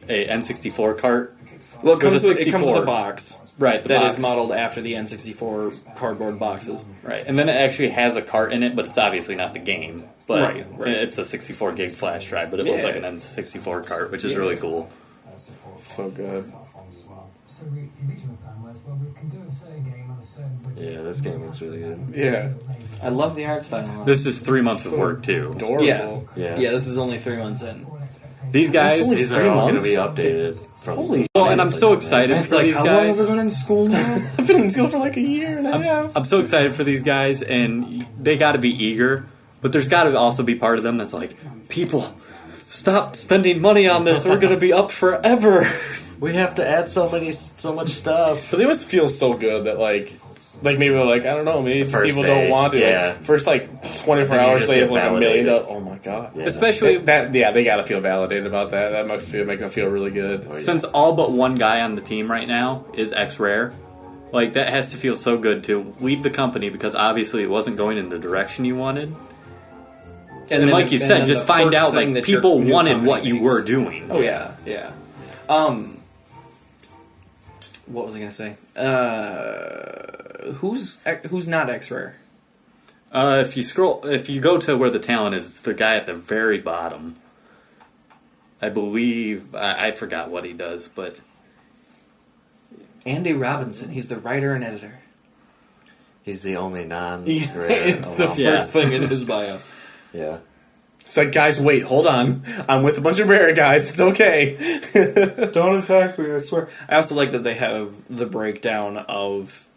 a N64 cart. Well, it comes with a 64. box, Right, the that box. is modeled after the N64 cardboard boxes. Right, and then it actually has a cart in it, but it's obviously not the game. But Right. it's a 64 gig flash drive, but it looks Yeah. like an N64 cart, which is really cool. So good. So the original plan was, well, we can do a certain game on a certain budget. Yeah, this game looks really good. Yeah. I love the art style. This is 3 months of work too. Adorable. Yeah. Yeah. This is only 3 months in. These guys, only These 3 are all going to months? be updated. From Holy well, and I'm so excited for these guys. in school now? I've been in school for like a year and a half. I'm so excited for these guys, and they got to be eager, but there's got to also be part of them that's like, people, stop spending money on this. We're going to be up forever. We have to add so much stuff. But they always feel so good that like maybe like I don't know, maybe First people day, don't want to. yeah. First like 24 Then you hours just they have get like $1 million. validated. Oh my god. Yeah. Especially They gotta feel validated about that. That must make them feel really good. Oh, yeah. since all but one guy on the team right now is X-Rare, Like, that has to feel so good to leave the company because obviously it wasn't going in the direction you wanted. And then like you said, then just the find first out thing like that your people new wanted company what you makes. were doing. Oh yeah. What was I gonna say? Who's not X-Rare? If you go to where the talent is, it's the guy at the very bottom. I believe I forgot what he does, but Andy Robinson. He's the writer and editor. He's the only non. It's the first thing in his bio. Yeah. It's like, guys, wait, hold on. I'm with a bunch of rare guys. It's okay. Don't attack me, I swear. I also like that they have the breakdown of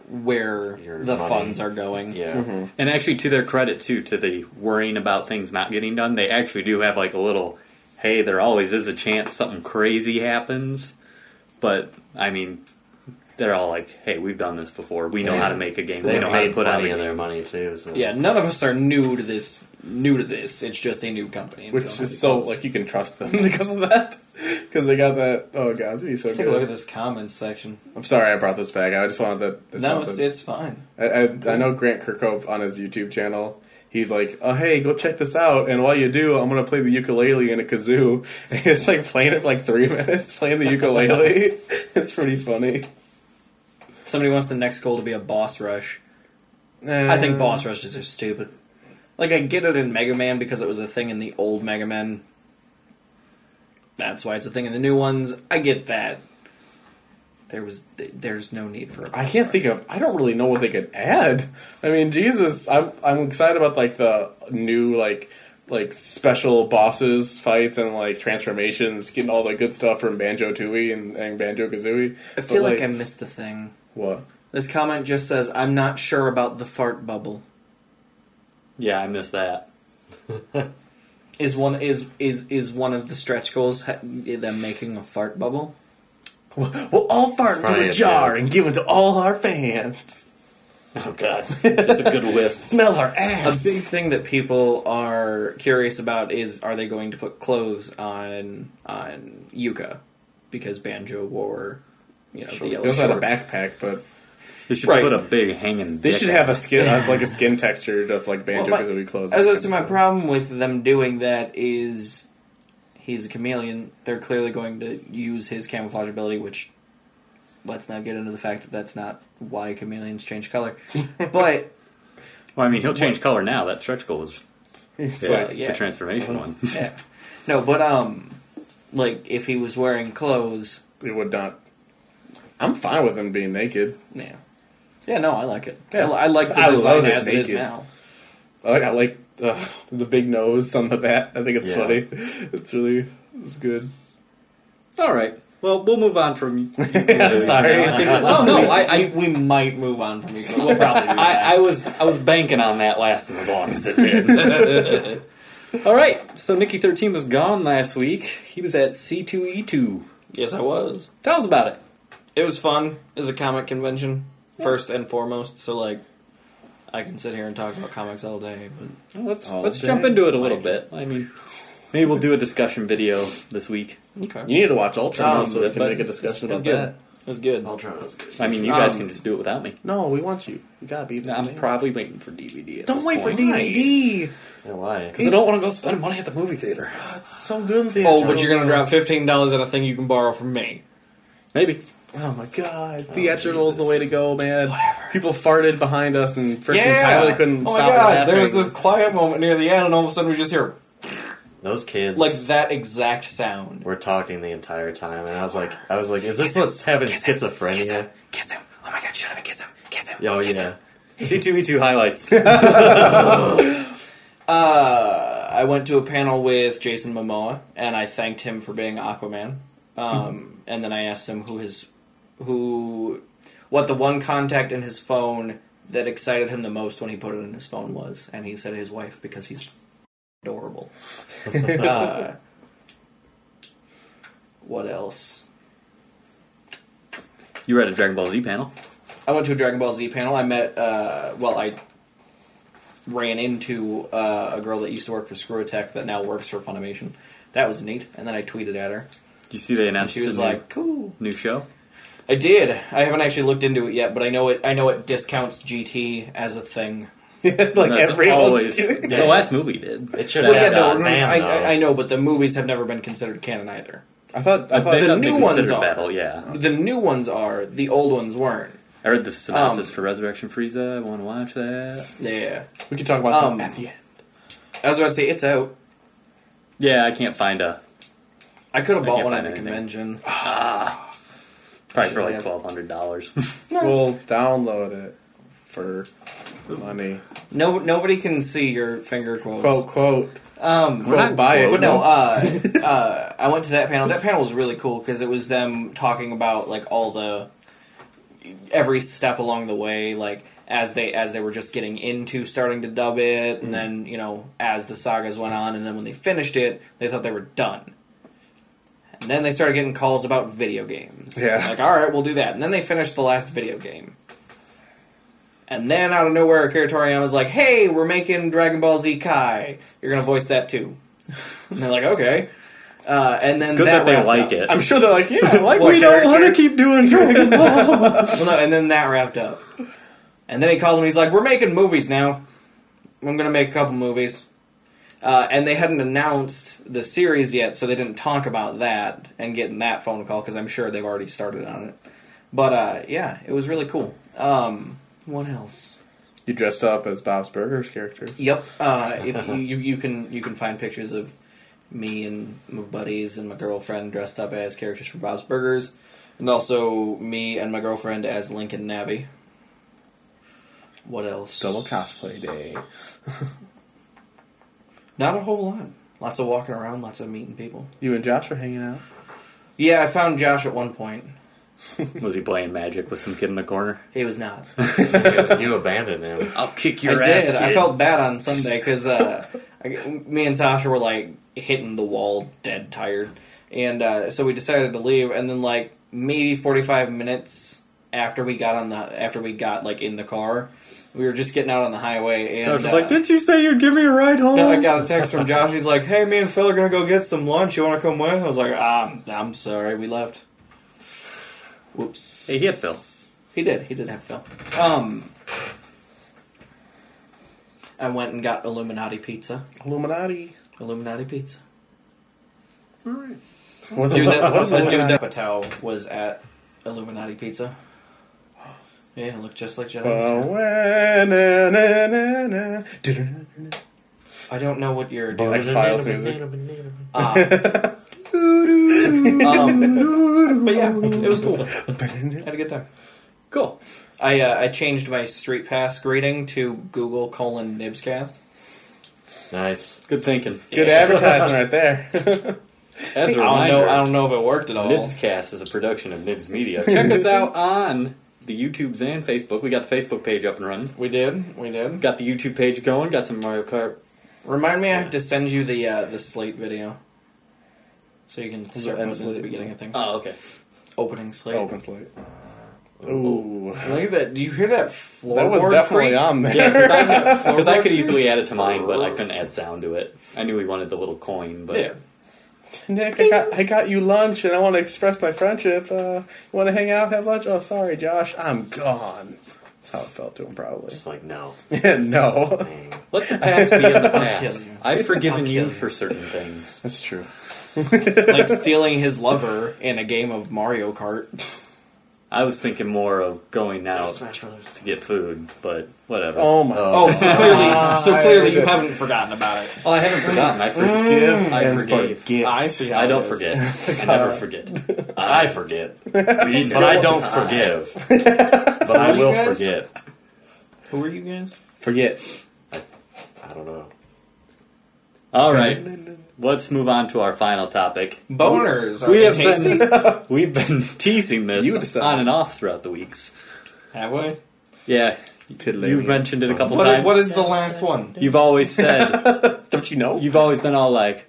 where Your the money. funds are going. Yeah. and actually to their credit too, to the worrying about things not getting done, they actually do have like a little, hey, there always is a chance something crazy happens, but I mean, they're all like, hey, we've done this before. We know how to make a game. We They've know how to made put out a plenty of game. their money too. So. Yeah, none of us are new to this. It's just a new company. We don't Which have is to so, close. like, you can trust them because of that. Because they got that, oh god, it's gonna be so Let's take a look at good. this comments section. I'm sorry I brought this back. I just wanted to... No, it's fine. I know Grant Kirkhope on his YouTube channel. He's like, oh, hey, go check this out. And while you do, I'm going to play the ukulele and a kazoo. And he's like playing it for like 3 minutes, playing the ukulele. It's pretty funny. Somebody wants the next goal to be a boss rush. I think boss rushes are stupid. Like, I get it in Mega Man because it was a thing in the old Mega Man. That's why it's a thing in the new ones. I get that. There's no need for a boss I can't rush. think of... I don't really know what they could add. I mean, Jesus, I'm excited about like the new like special bosses fights and like transformations, getting all the good stuff from Banjo-Tooie and Banjo-Kazooie. I feel But, like I missed the thing. What? This comment just says, I'm not sure about the fart bubble. Yeah, I missed that. Is one of the stretch goals them making a fart bubble? We'll all fart into probably a a jar joke. and give it to all our fans. Oh god, just a good whiff. Smell our A ass. big thing that people are curious about is, are they going to put clothes on Yuka? Because Banjo wore, the He yellow also had a shorts. backpack, but They should Right. put a big hanging. they dick should on have it. a skin, like a skin texture of like Banjo-Kazooie clothes. As I was saying, my problem with them doing that is he's a chameleon. They're clearly going to use his camouflage ability, which, let's not get into the fact that that's not why chameleons change color. But Well, I mean, he'll change color now. That stretch goal is He's yeah, like, yeah. the transformation one. yeah, no, but like if he was wearing clothes, it would not. I'm fine with him being naked. yeah, no, I like it. Yeah. I like the I design love it as it is naked. now. I like the big nose on the bat. I think it's Yeah. funny. It's good. All right. Well, we'll move on from. Sorry. Oh no, we might move on from you. We'll probably do that. I was banking on that lasting as long as it did. All right. So Nicky 13 was gone last week. He was at C2E2. Yes, I was. Tell us about it. It was fun. It was a comic convention, first and foremost. So, like, I can sit here and talk about comics all day. But Well, let's jump into it a little bit. I mean, maybe we'll do a discussion video this week. okay, You need to watch Ultron so we can but make a discussion it's about good. that. It was good. Ultron was good. I mean, you guys can just do it without me. No, we want you. You gotta be there. I'm probably waiting for DVD. Don't wait for DVD. Yeah, why? Because I don't want to go spend money at the movie theater. It's so good with the Oh, but you're gonna drop $15 on a thing you can borrow from me. Maybe. Oh my god. Theatrical is the way to go, man. People farted behind us and freaking Yeah. Tyler couldn't Oh my stop god! laughing. There was this quiet moment near the end, and all of a sudden we just hear Those kids like that exact sound. were talking the entire time, and I was like, is this what's having schizophrenia? Kiss him! Oh my god! Shut up and kiss him! Kiss him! Oh yeah. C2E2 highlights. I went to a panel with Jason Momoa, and I thanked him for being Aquaman. And then I asked him what the one contact in his phone that excited him the most when he put it in his phone was, and he said his wife because he's adorable. What else? You were at a Dragon Ball Z panel. I went to a Dragon Ball Z panel. I met, I ran into a girl that used to work for Screw Attack that now works for Funimation. That was neat. And then I tweeted at her. Did you see they And announced she was a like, cool. new show? I did. I haven't actually looked into it yet, but I know it discounts GT as a thing. like That's everyone's always doing. the last movie did. It should Well, yeah, have no, Van, though. I know, but the movies have never been considered canon either. I thought the new ones considered are. battle, yeah. The new ones are. The old ones weren't. I read the synopsis for Resurrection Frieza. I want to watch that. Yeah. we could talk about that at the end. I was about to say, it's out. Yeah, I can't find a... I could have I bought can't one at find the anything. convention. Probably for like have- $1,200. We'll download it for money. No, nobody can see your finger quotes. Quote. But Buy it. no, I went to that panel. That panel was really cool because it was them talking about like every step along the way, like as they were just getting into starting to dub it, and then as the sagas went on, and then when they finished it, they thought they were done. And then they started getting calls about video games. Yeah. Like, all right, we'll do that. And then they finished the last video game. And then out of nowhere, Akira Toriyama's like, hey, we're making Dragon Ball Z Kai. You're going to voice that too. And they're like, okay. And then Good that they wrapped like up. it. I'm sure they're like, yeah, like What we don't character? want to keep doing Dragon Ball. Well, no, and then that wrapped up. And then he called him, he's like, we're making movies now. I'm going to make a couple movies. And they hadn't announced the series yet, so they didn't talk about that and getting that phone call, because I'm sure they've already started on it. But, yeah, it was really cool. What else? You dressed up as Bob's Burgers characters. Yep. If you can find pictures of me and my buddies and my girlfriend dressed up as characters from Bob's Burgers, and also me and my girlfriend as Link and Nabby. What else? Double cosplay day. Not a whole lot. Lots of walking around, lots of meeting people. You and Josh were hanging out. Yeah, I found Josh at one point. Was he playing Magic with some kid in the corner? He was not. You abandoned him. I'll kick I your ass, did. kid. I felt bad on Sunday because me and Sasha were like hitting the wall, dead tired, and so we decided to leave. And then like maybe 45 minutes after we got like in the car, we were just getting out on the highway. And I was like, didn't you say you'd give me a ride home? I got a text from Josh. He's like, "Hey, me and Phil are gonna go get some lunch. You want to come with?" I was like, I'm sorry, we left." Whoops. Hey, he had Phil. He did have Phil. I went and got Illuminati pizza. Illuminati. Illuminati pizza. Alright. What's Dude, what is that dude Illuminati? that Patel was at Illuminati Pizza. Yeah, it looked just like Jedi. I don't know what you're doing. X-Files music. But yeah, it was cool. Had a good time. Cool. I changed my Street Pass greeting to Google:NIBScast. Nice. Good thinking. Good advertising right there. As a I reminder, don't know if it worked at all. NIBScast is a production of NIBSmedia. Check us out on the YouTubes and Facebook. We got the Facebook page up and running. We did. Got the YouTube page going. Got some Mario Kart. Remind me, I have to send you the Slate video, so you can start end putting it at the Slate. beginning of things. Oh, okay. Opening Slate. Open slate. Ooh. Look at that! Do you hear that floorboard? That was definitely creak? on there. Yeah, because I could easily add it to mine, but I couldn't add sound to it. I knew he wanted the little coin, but Yeah. Nick, I got you lunch, and I want to express my friendship. You want to hang out, have lunch? Oh, sorry, Josh, I'm gone. That's how it felt to him, probably. Just like, no. No. Dang. let the past be in the kill past. you. I've forgiven I'll you kill for you. certain things. That's true. Like stealing his lover in a game of Mario Kart. I was thinking more of going out Smash Brothers. to get food, but whatever. Oh, my. Oh, so clearly you haven't forgotten about it. Oh, I haven't forgotten. I forgive. I and forgave. forget. I see how I don't it is. forget. I never forget. I forget. But I don't forgive. But I you will guys? forget. Who are you guys? Forget. I don't know. All right, let's move on to our final topic. Boners. Are We they have tasty? we've been teasing You this decide. on and off throughout the weeks. Have we? Yeah, Tiddly. you've mentioned it a couple What times. is the last one? You've always said, Don't you know? you've always been all like,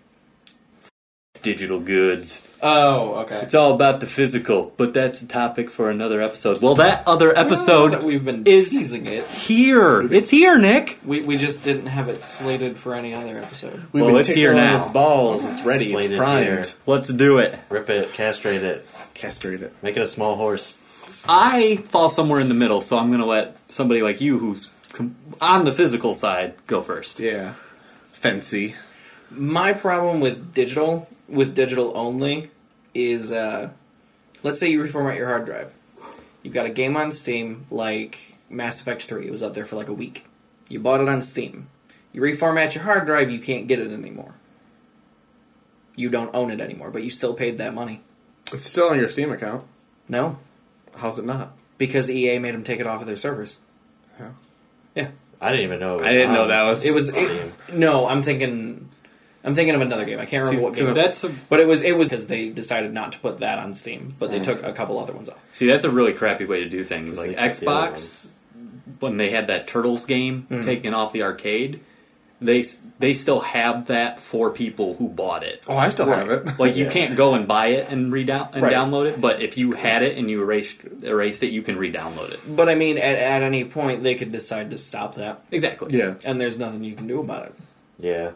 digital goods. Oh, okay. It's all about the physical, but that's a topic for another episode. Well, that other That episode we've been is teasing it. here. It's here, Nick. We just didn't have it slated for any other episode. We've Well, been it's tickling here now. its balls. It's ready. Slated It's primed. here. Let's do it. Rip it, castrate it, Castrate it. make it a small horse. I fall somewhere in the middle, so I'm going to let somebody like you who's on the physical side go first. Yeah. Fancy. My problem with digital only, is let's say you reformat your hard drive. You've got a game on Steam like Mass Effect 3. It was up there for like a week. You bought it on Steam. You reformat your hard drive, you can't get it anymore. You don't own it anymore, but you still paid that money. It's still on your Steam account. No, How's it not? because EA made them take it off of their servers. Yeah. Yeah, I didn't even know. It was I didn't know on that was... it was. Steam. No, I'm thinking of another game. I can't remember what game. That's But it was because they decided not to put that on Steam, but they took a couple other ones off. that's a really crappy way to do things. Like They took the other Xbox, when they had that Turtles game taken off the arcade, they still have that for people who bought it. Oh, I still have it. Like you can't go and buy it and Right. download it, but if you had it and you erased it, you can re-download it. But I mean, at any point they could decide to stop that, Exactly. Yeah. and there's nothing you can do about it. Yeah.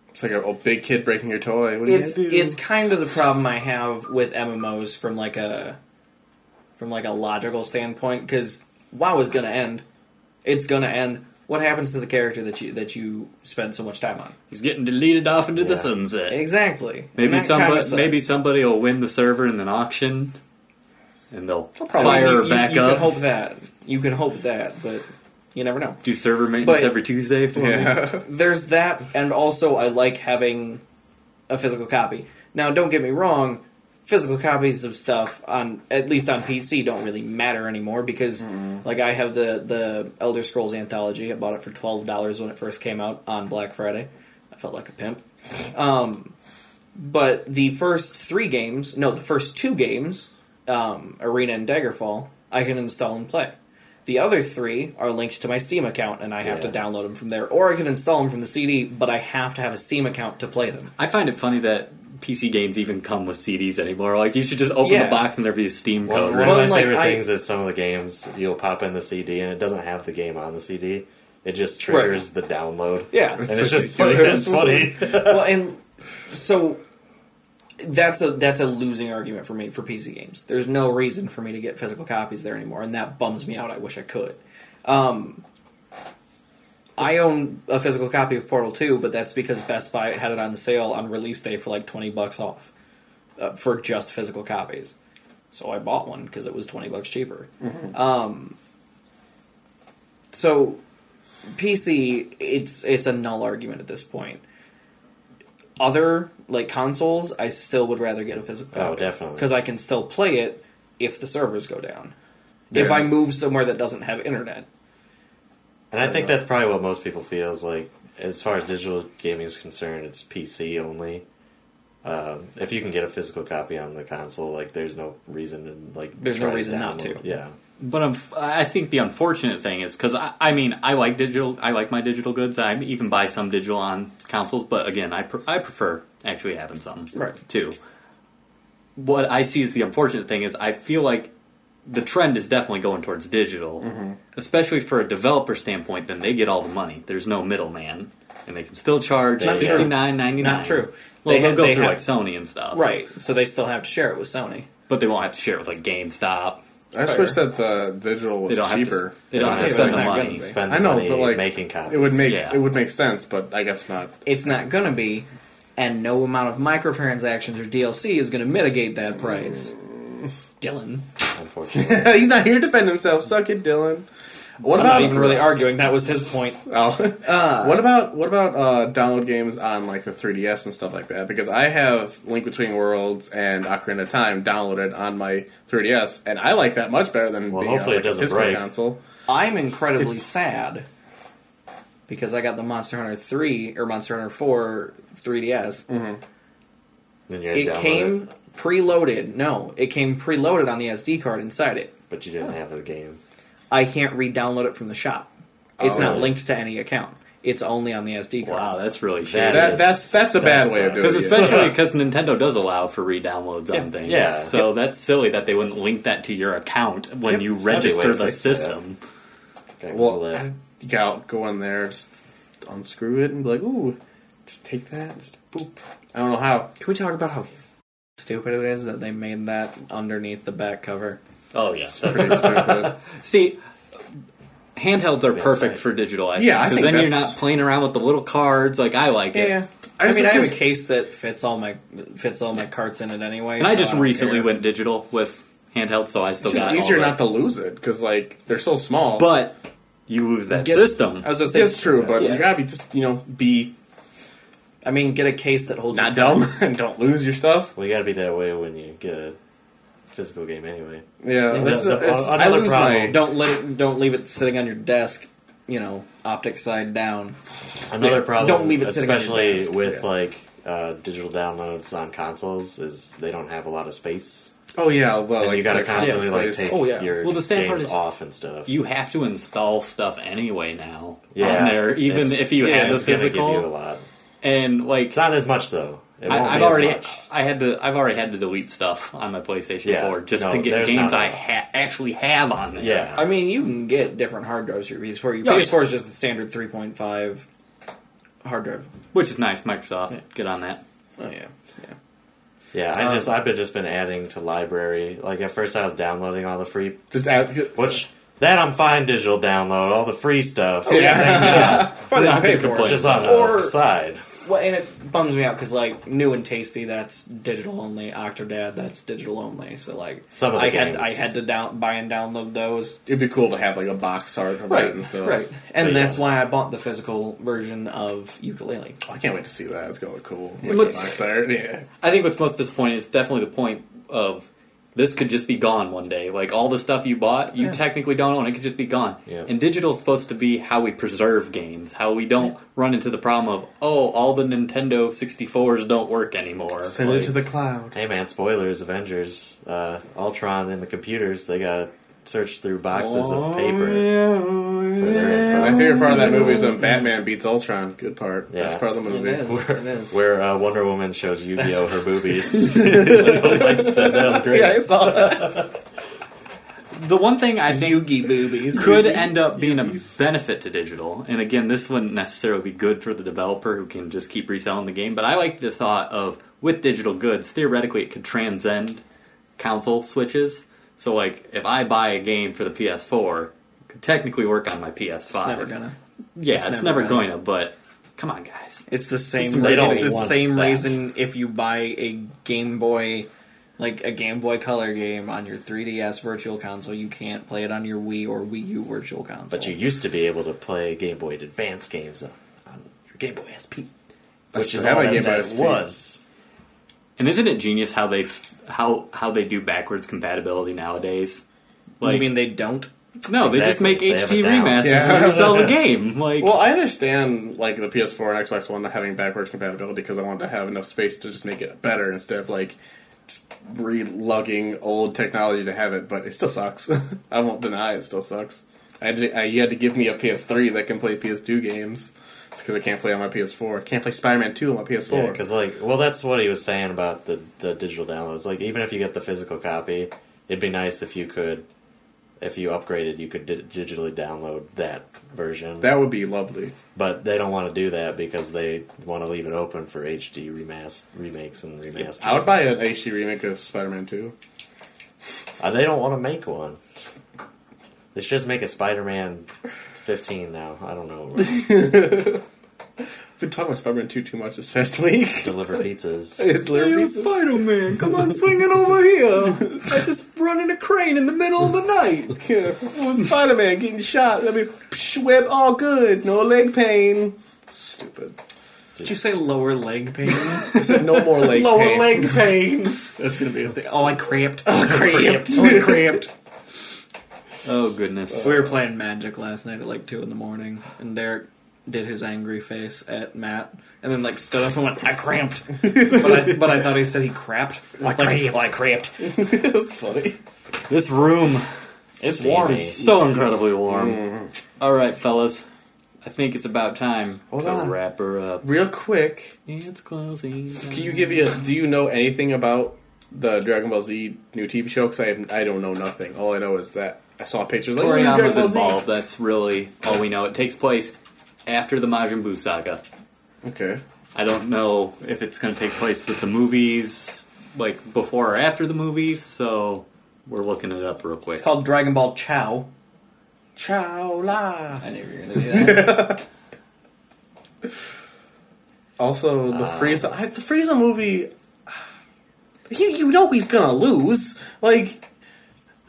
It's like a big kid breaking your toy. What do you do? It's kind of the problem I have with MMOs from like a logical standpoint, because WoW is going to end. It's going to end. What happens to the character that you spend so much time on? He's getting deleted off into the Yeah. sunset. Exactly. Maybe And that kinda somebody sucks. will win the server in an auction, and they'll probably- fire her you, back you up. can hope that. You can hope that, but you never know. Do server maintenance But- every Tuesday for me. Yeah. There's that, and also I like having a physical copy. Now, don't get me wrong, physical copies of stuff at least on PC don't really matter anymore, because like I have the Elder Scrolls Anthology. I bought it for $12 when it first came out on Black Friday. I felt like a pimp. But the first two games, Arena and Daggerfall, I can install and play. The other 3 are linked to my Steam account, and I have to Yeah. download them from there. Or I can install them from the CD, but I have to have a Steam account to play them. I find it funny that PC games even come with CDs anymore. Like, you should just open Yeah. the box and there be a Steam One, code. one right? of Well, my like, favorite I- things is some of the games you'll pop in the CD and it doesn't have the game on the CD. It just triggers the download. Yeah. And it's just it's funny. Well, and so that's a losing argument for me for PC games. There's no reason for me to get physical copies there anymore, and that bums me out. I wish I could. I own a physical copy of Portal 2, but that's because Best Buy had it on sale on release day for like $20 off for just physical copies. So I bought one because it was $20 cheaper. So PC, it's a null argument at this point. Other like consoles, I still would rather get a physical copy. Oh, definitely. Because I can still play it if the servers go down. Yeah. If I move somewhere that doesn't have internet. And I think that's probably what most people feel is like, as far as digital gaming is concerned, it's PC only. If you can get a physical copy on the console, like there's no reason to like. There's no try reason not download. to. Yeah. But I think the unfortunate thing is, because I mean, I like digital. I like my digital goods. I even buy some digital on consoles, but again, I prefer actually having some too. What I see as the unfortunate thing is, I feel like the trend is definitely going towards digital, especially for a developer standpoint. Then they get all the money. There's no middleman, and they can still charge Not true. $59.99. Not true. Well, they'll go they through have- like Sony and stuff, Right, so they still have to share it with Sony. But they won't have to share it with like GameStop. I just wish that the digital was They don't have to- cheaper. They don't have to Yeah, spend it's the not money. gonna be. Spend I the know, money but like making copies. it would make Yeah. it would make sense, but I guess not. It's not going to be, and no amount of microtransactions or DLC is going to mitigate that price. Dylan. Unfortunately. He's not here to defend himself. Suck it, Dylan. What I'm about not even really arguing. That was his point. Oh. What about download games on like the 3DS and stuff like that? Because I have Link Between Worlds and Ocarina of Time downloaded on my 3DS, and I like that much better than Well, being hopefully on it doesn't a physical break. console. I'm incredibly It's- sad because I got the Monster Hunter 3 or Monster Hunter 4 3DS. Then you had to It download came preloaded. No, it came preloaded on the SD card inside it. but you didn't have the game. I can't re-download it from the shop. It's Oh. not linked to any account. It's only on the SD card. Wow, that's really shady. That is- That's a bad way of doing Because it. especially because Nintendo does allow for re-downloads on things. Yeah. So that's silly that they wouldn't link that to your account when you That'd be a way register to the fix that. system. Okay, Well, you gotta go in there, just unscrew it, and be like, ooh, just take that, just boop. I don't know how. Can we talk about how stupid it is that they made that underneath the back cover? Oh yeah. Pretty stupid. See, handhelds are perfect right. for digital. I Yeah, I because think then you're that's- not playing around with the little cards. Like I like it. Yeah. I I just mean, I think have a it's- case that fits all my carts in it anyway. And I so just don't recently care. went digital with handhelds, so I still It's got just easier all not to lose it because like they're so small. But you lose that Get- system. I was gonna say it's true, but yeah. you gotta be just be I mean, get a case that holds not your dumb cards. and don't lose your stuff. Well, you gotta be that way when you get a physical game anyway. Yeah, this the- is, I another lose problem- my. Don't leave it sitting on your desk. Optic side down. Another problem, Don't leave it sitting on your especially desk. with Yeah. like digital downloads on consoles, is they don't have a lot of space. Oh yeah, well, And like you gotta the constantly console like space. take Oh, yeah. your Well, the sad part games is- off and stuff. You have to install stuff anyway now Yeah, on there, even it's- if you have the it's gonna give you a physical. lot. And like It's not as much though. It won't I've be as already much. I've already had to delete stuff on my PlayStation Yeah, 4 just no, to get there's games not I enough. actually have on there. Yeah, I mean, you can get different hard drives for your PS4. Your Oh, yeah. PS4 is just the standard 3.5 hard drive. Which is nice, Microsoft. Get on that. Oh yeah. yeah. I've just been adding to library. Like at first, I was downloading all the free, Just add, which that I'm fine digital download all the free stuff. Yeah. Fine Not to pay gonna for complain. it. just on Or- the side. Well, and it bums me out because like New and Tasty, that's digital only. Octodad, that's digital only. So like Some of the I games- had to buy and download those. it'd be cool to have like a box art of it and stuff. Right. And But, that's yeah. why I bought the physical version of Ukulele. Oh, I can't wait to see that. It's gonna look cool. It Like looks- a box art. Yeah. I think what's most disappointing is definitely the point of this could just be gone one day. Like all the stuff you bought, you technically don't own. It could just be gone. Yeah. And digital is supposed to be how we preserve games, how we don't run into the problem of all the Nintendo 64s don't work anymore. Send Like, it to the cloud. Hey man, spoilers! Avengers, Ultron, and the computers. They got to search through boxes of paper. For their My info. favorite part of that movie is when Batman beats Ultron. Good part. Yeah. Best part of the movie. It is. Where Wonder Woman shows Yu-Gi-Oh her boobies. That's what Mike said. That was great. Yeah, I saw that. The one thing I think Yugi boobies. could end up being a benefit to digital, and again, this wouldn't necessarily be good for the developer who can just keep reselling the game, but I like the thought of, with digital goods, theoretically it could transcend console switches. So, like, if I buy a game for the PS4, it could technically work on my PS5. It's never gonna. Yeah, it's never gonna. going to, but come on, guys. It's the same. They don't It's the want same that. reason if you buy a Game Boy, like a Game Boy Color game on your 3DS Virtual Console, you can't play it on your Wii or Wii U Virtual Console. But you used to be able to play Game Boy Advance games on your Game Boy SP, which still is have all a that Game Boy that SP. was. And isn't it genius how how they do backwards compatibility nowadays? you mean they don't? No, they just make Exactly. They HD have it down. remasters Yeah. and resell the game. Like, Well, I understand like the PS4 and Xbox One not having backwards compatibility because I wanted to have enough space to just make it better instead of like just re-lugging old technology to have it. But it still sucks. I won't deny it still sucks. You had to give me a PS3 that can play PS2 games because I can't play on my PS4. I can't play Spider-Man 2 on my PS4. Yeah, because that's what he was saying about the digital downloads. Like, even if you get the physical copy, it'd be nice if you could, if you upgraded, you could digitally download that version. That would be lovely. But they don't want to do that because they want to leave it open for HD remakes and remasters. I would buy an HD remake of Spider-Man 2. They don't want to make one. They should just make a Spider-Man 15 now. I don't know. I've been talking about Spider-Man 2 too much this past week. Deliver pizzas. It's literally Spider-Man, come on, swing it over here. I just run in a crane in the middle of the night. Spider-Man getting shot. I mean, web all good. No leg pain. Stupid. Did you say lower leg pain? I said no more leg lower pain. leg pain. That's gonna be a thing. Oh, I cramped. Oh, cramped. Oh, I cramped. Oh, goodness. We were playing Magic last night at like 2 in, and Derek did his angry face at Matt, and then like stood up and went, "I cramped," but I thought he said he crapped. I cramped. It was funny. This room It's warm. is so incredibly warm. All right, fellas. I think it's about time Hold to on. wrap her up. Real quick, It's closing. can you give me do you know anything about the Dragon Ball Z new TV show? Because I don't know nothing. All I know is that I saw pictures like Toriyama's Dragon Ball Z. involved. That's really all we know. It takes place after the Majin Buu saga. Okay. I don't know if it's going to take place with the movies, like before or after the movies, so We're looking it up real quick. It's called Dragon Ball Chow. Ciao la. I knew you were going to do that. Also, the Frieza movie. You know he's gonna lose. Like,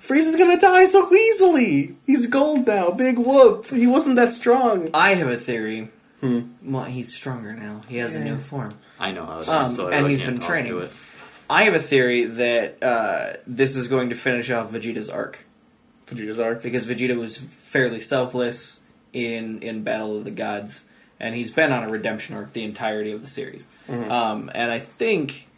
Frieza's gonna die so easily. He's gold now. Big whoop. He wasn't that strong. I have a theory. Well, he's stronger now. He has a new form. I know how it is, so I and really he's can't been talk training. to it. I have a theory that this is going to finish off Vegeta's arc. Vegeta's arc. Because Vegeta was fairly selfless in Battle of the Gods, and he's been on a redemption arc the entirety of the series. And I think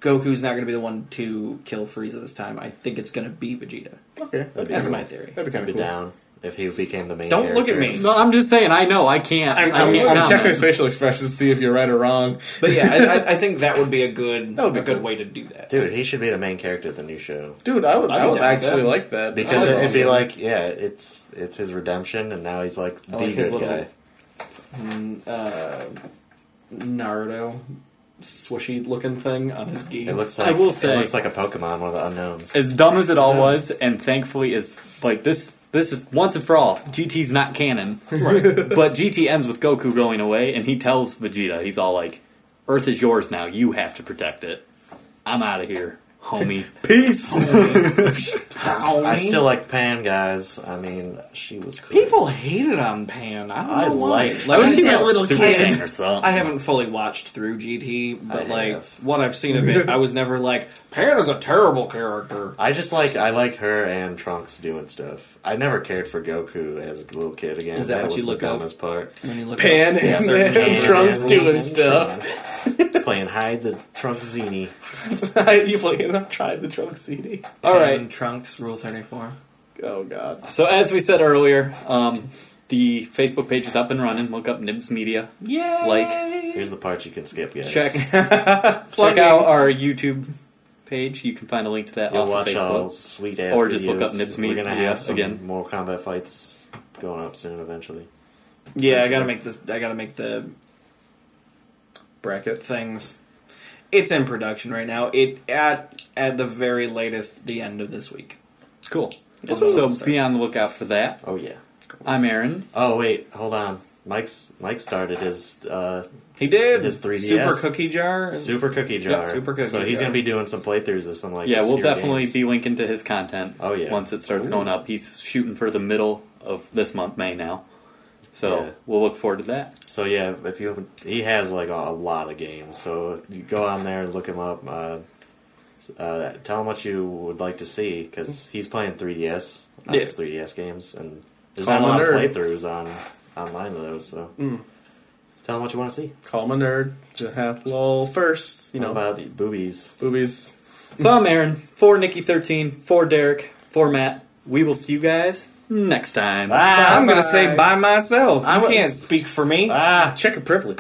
Goku's not going to be the one to kill Frieza this time. I think it's going to be Vegeta. Okay, That's my theory. That'd be kind I'd of be cool. down if he became the main Don't look at character. me. No, I'm just saying. I know. I can't. I can't I'm comment. checking his facial expressions to see if you're right or wrong. But yeah, I think that would be a good cool. way to do that. Dude, he should be the main character of the new show. Dude, I would down with actually that. like that. Because That's it'd be awesome. like, yeah, it's his redemption, and now he's like the like his good little- guy. Naruto swishy looking thing on his gi. It looks I like will say- it looks like a Pokemon, one of the unknowns. As dumb as it all was, and thankfully is like this is once and for all. GT's not canon, but GT ends with Goku going away, and he tells Vegeta, he's all like, "Earth is yours now. You have to protect it. I'm out of here, homie." Peace. I still like Pan, guys. I mean, she was cool. People hated on Pan. I don't I know why. liked Like, when Pan. she was that little Super kid. Saiyan or something. I haven't fully watched through GT, but I like have. what I've seen of it, I was never like Pan is a terrible character. I like her and Trunks doing stuff. I never cared for Goku as a little kid again. Is that what was you the look up? dumbest part. When you look Pan up, and certain then names. Trunks And doing and stuff. Trunks. Playing hide the Trunks Zini. You playing? I've tried the Trunks CD. All right. Pan, Trunks, Rule 34. Oh god. So as we said earlier, the Facebook page is up and running. Look up NIBSmedia. Yeah. Like, Here's the part you can skip, guys. check out our YouTube page. You can find a link to that You'll off watch of all Facebook. sweet ass Or just look up videos. NIBSmedia We're gonna have some again. more combat fights going up soon eventually. Yeah, I gotta make this. I gotta make the Bracket. things. It's in production right now. It at the very latest, the end of this week. Cool. Is when So it'll start. be on the lookout for that. Oh yeah. I'm Aaron. Oh wait, hold on. Mike started his He did His 3DS. Super Cookie Jar. Super Cookie Jar. Yeah, Super Cookie So he's Jar. gonna be doing some playthroughs of some like Yeah, we'll obscure definitely games. be linking to his content. Oh, yeah. Once it starts going up. He's shooting for the middle of this month, May now. So Yeah. we'll look forward to that. So yeah, he has like a lot of games. So you go on there and look him up. Tell him what you would like to see because he's playing 3DS, Yeah. his 3DS games, and there's Call not a lot him of a nerd. playthroughs online of those. So tell him what you want to see. Call him a nerd. Just have lol first. You How know about the boobies? boobies. So I'm Aaron. For Nikki13, for Derek, for Matt. We will see you guys next time. I'm gonna say Bye. by myself. I You would- can't speak for me. Check a privilege.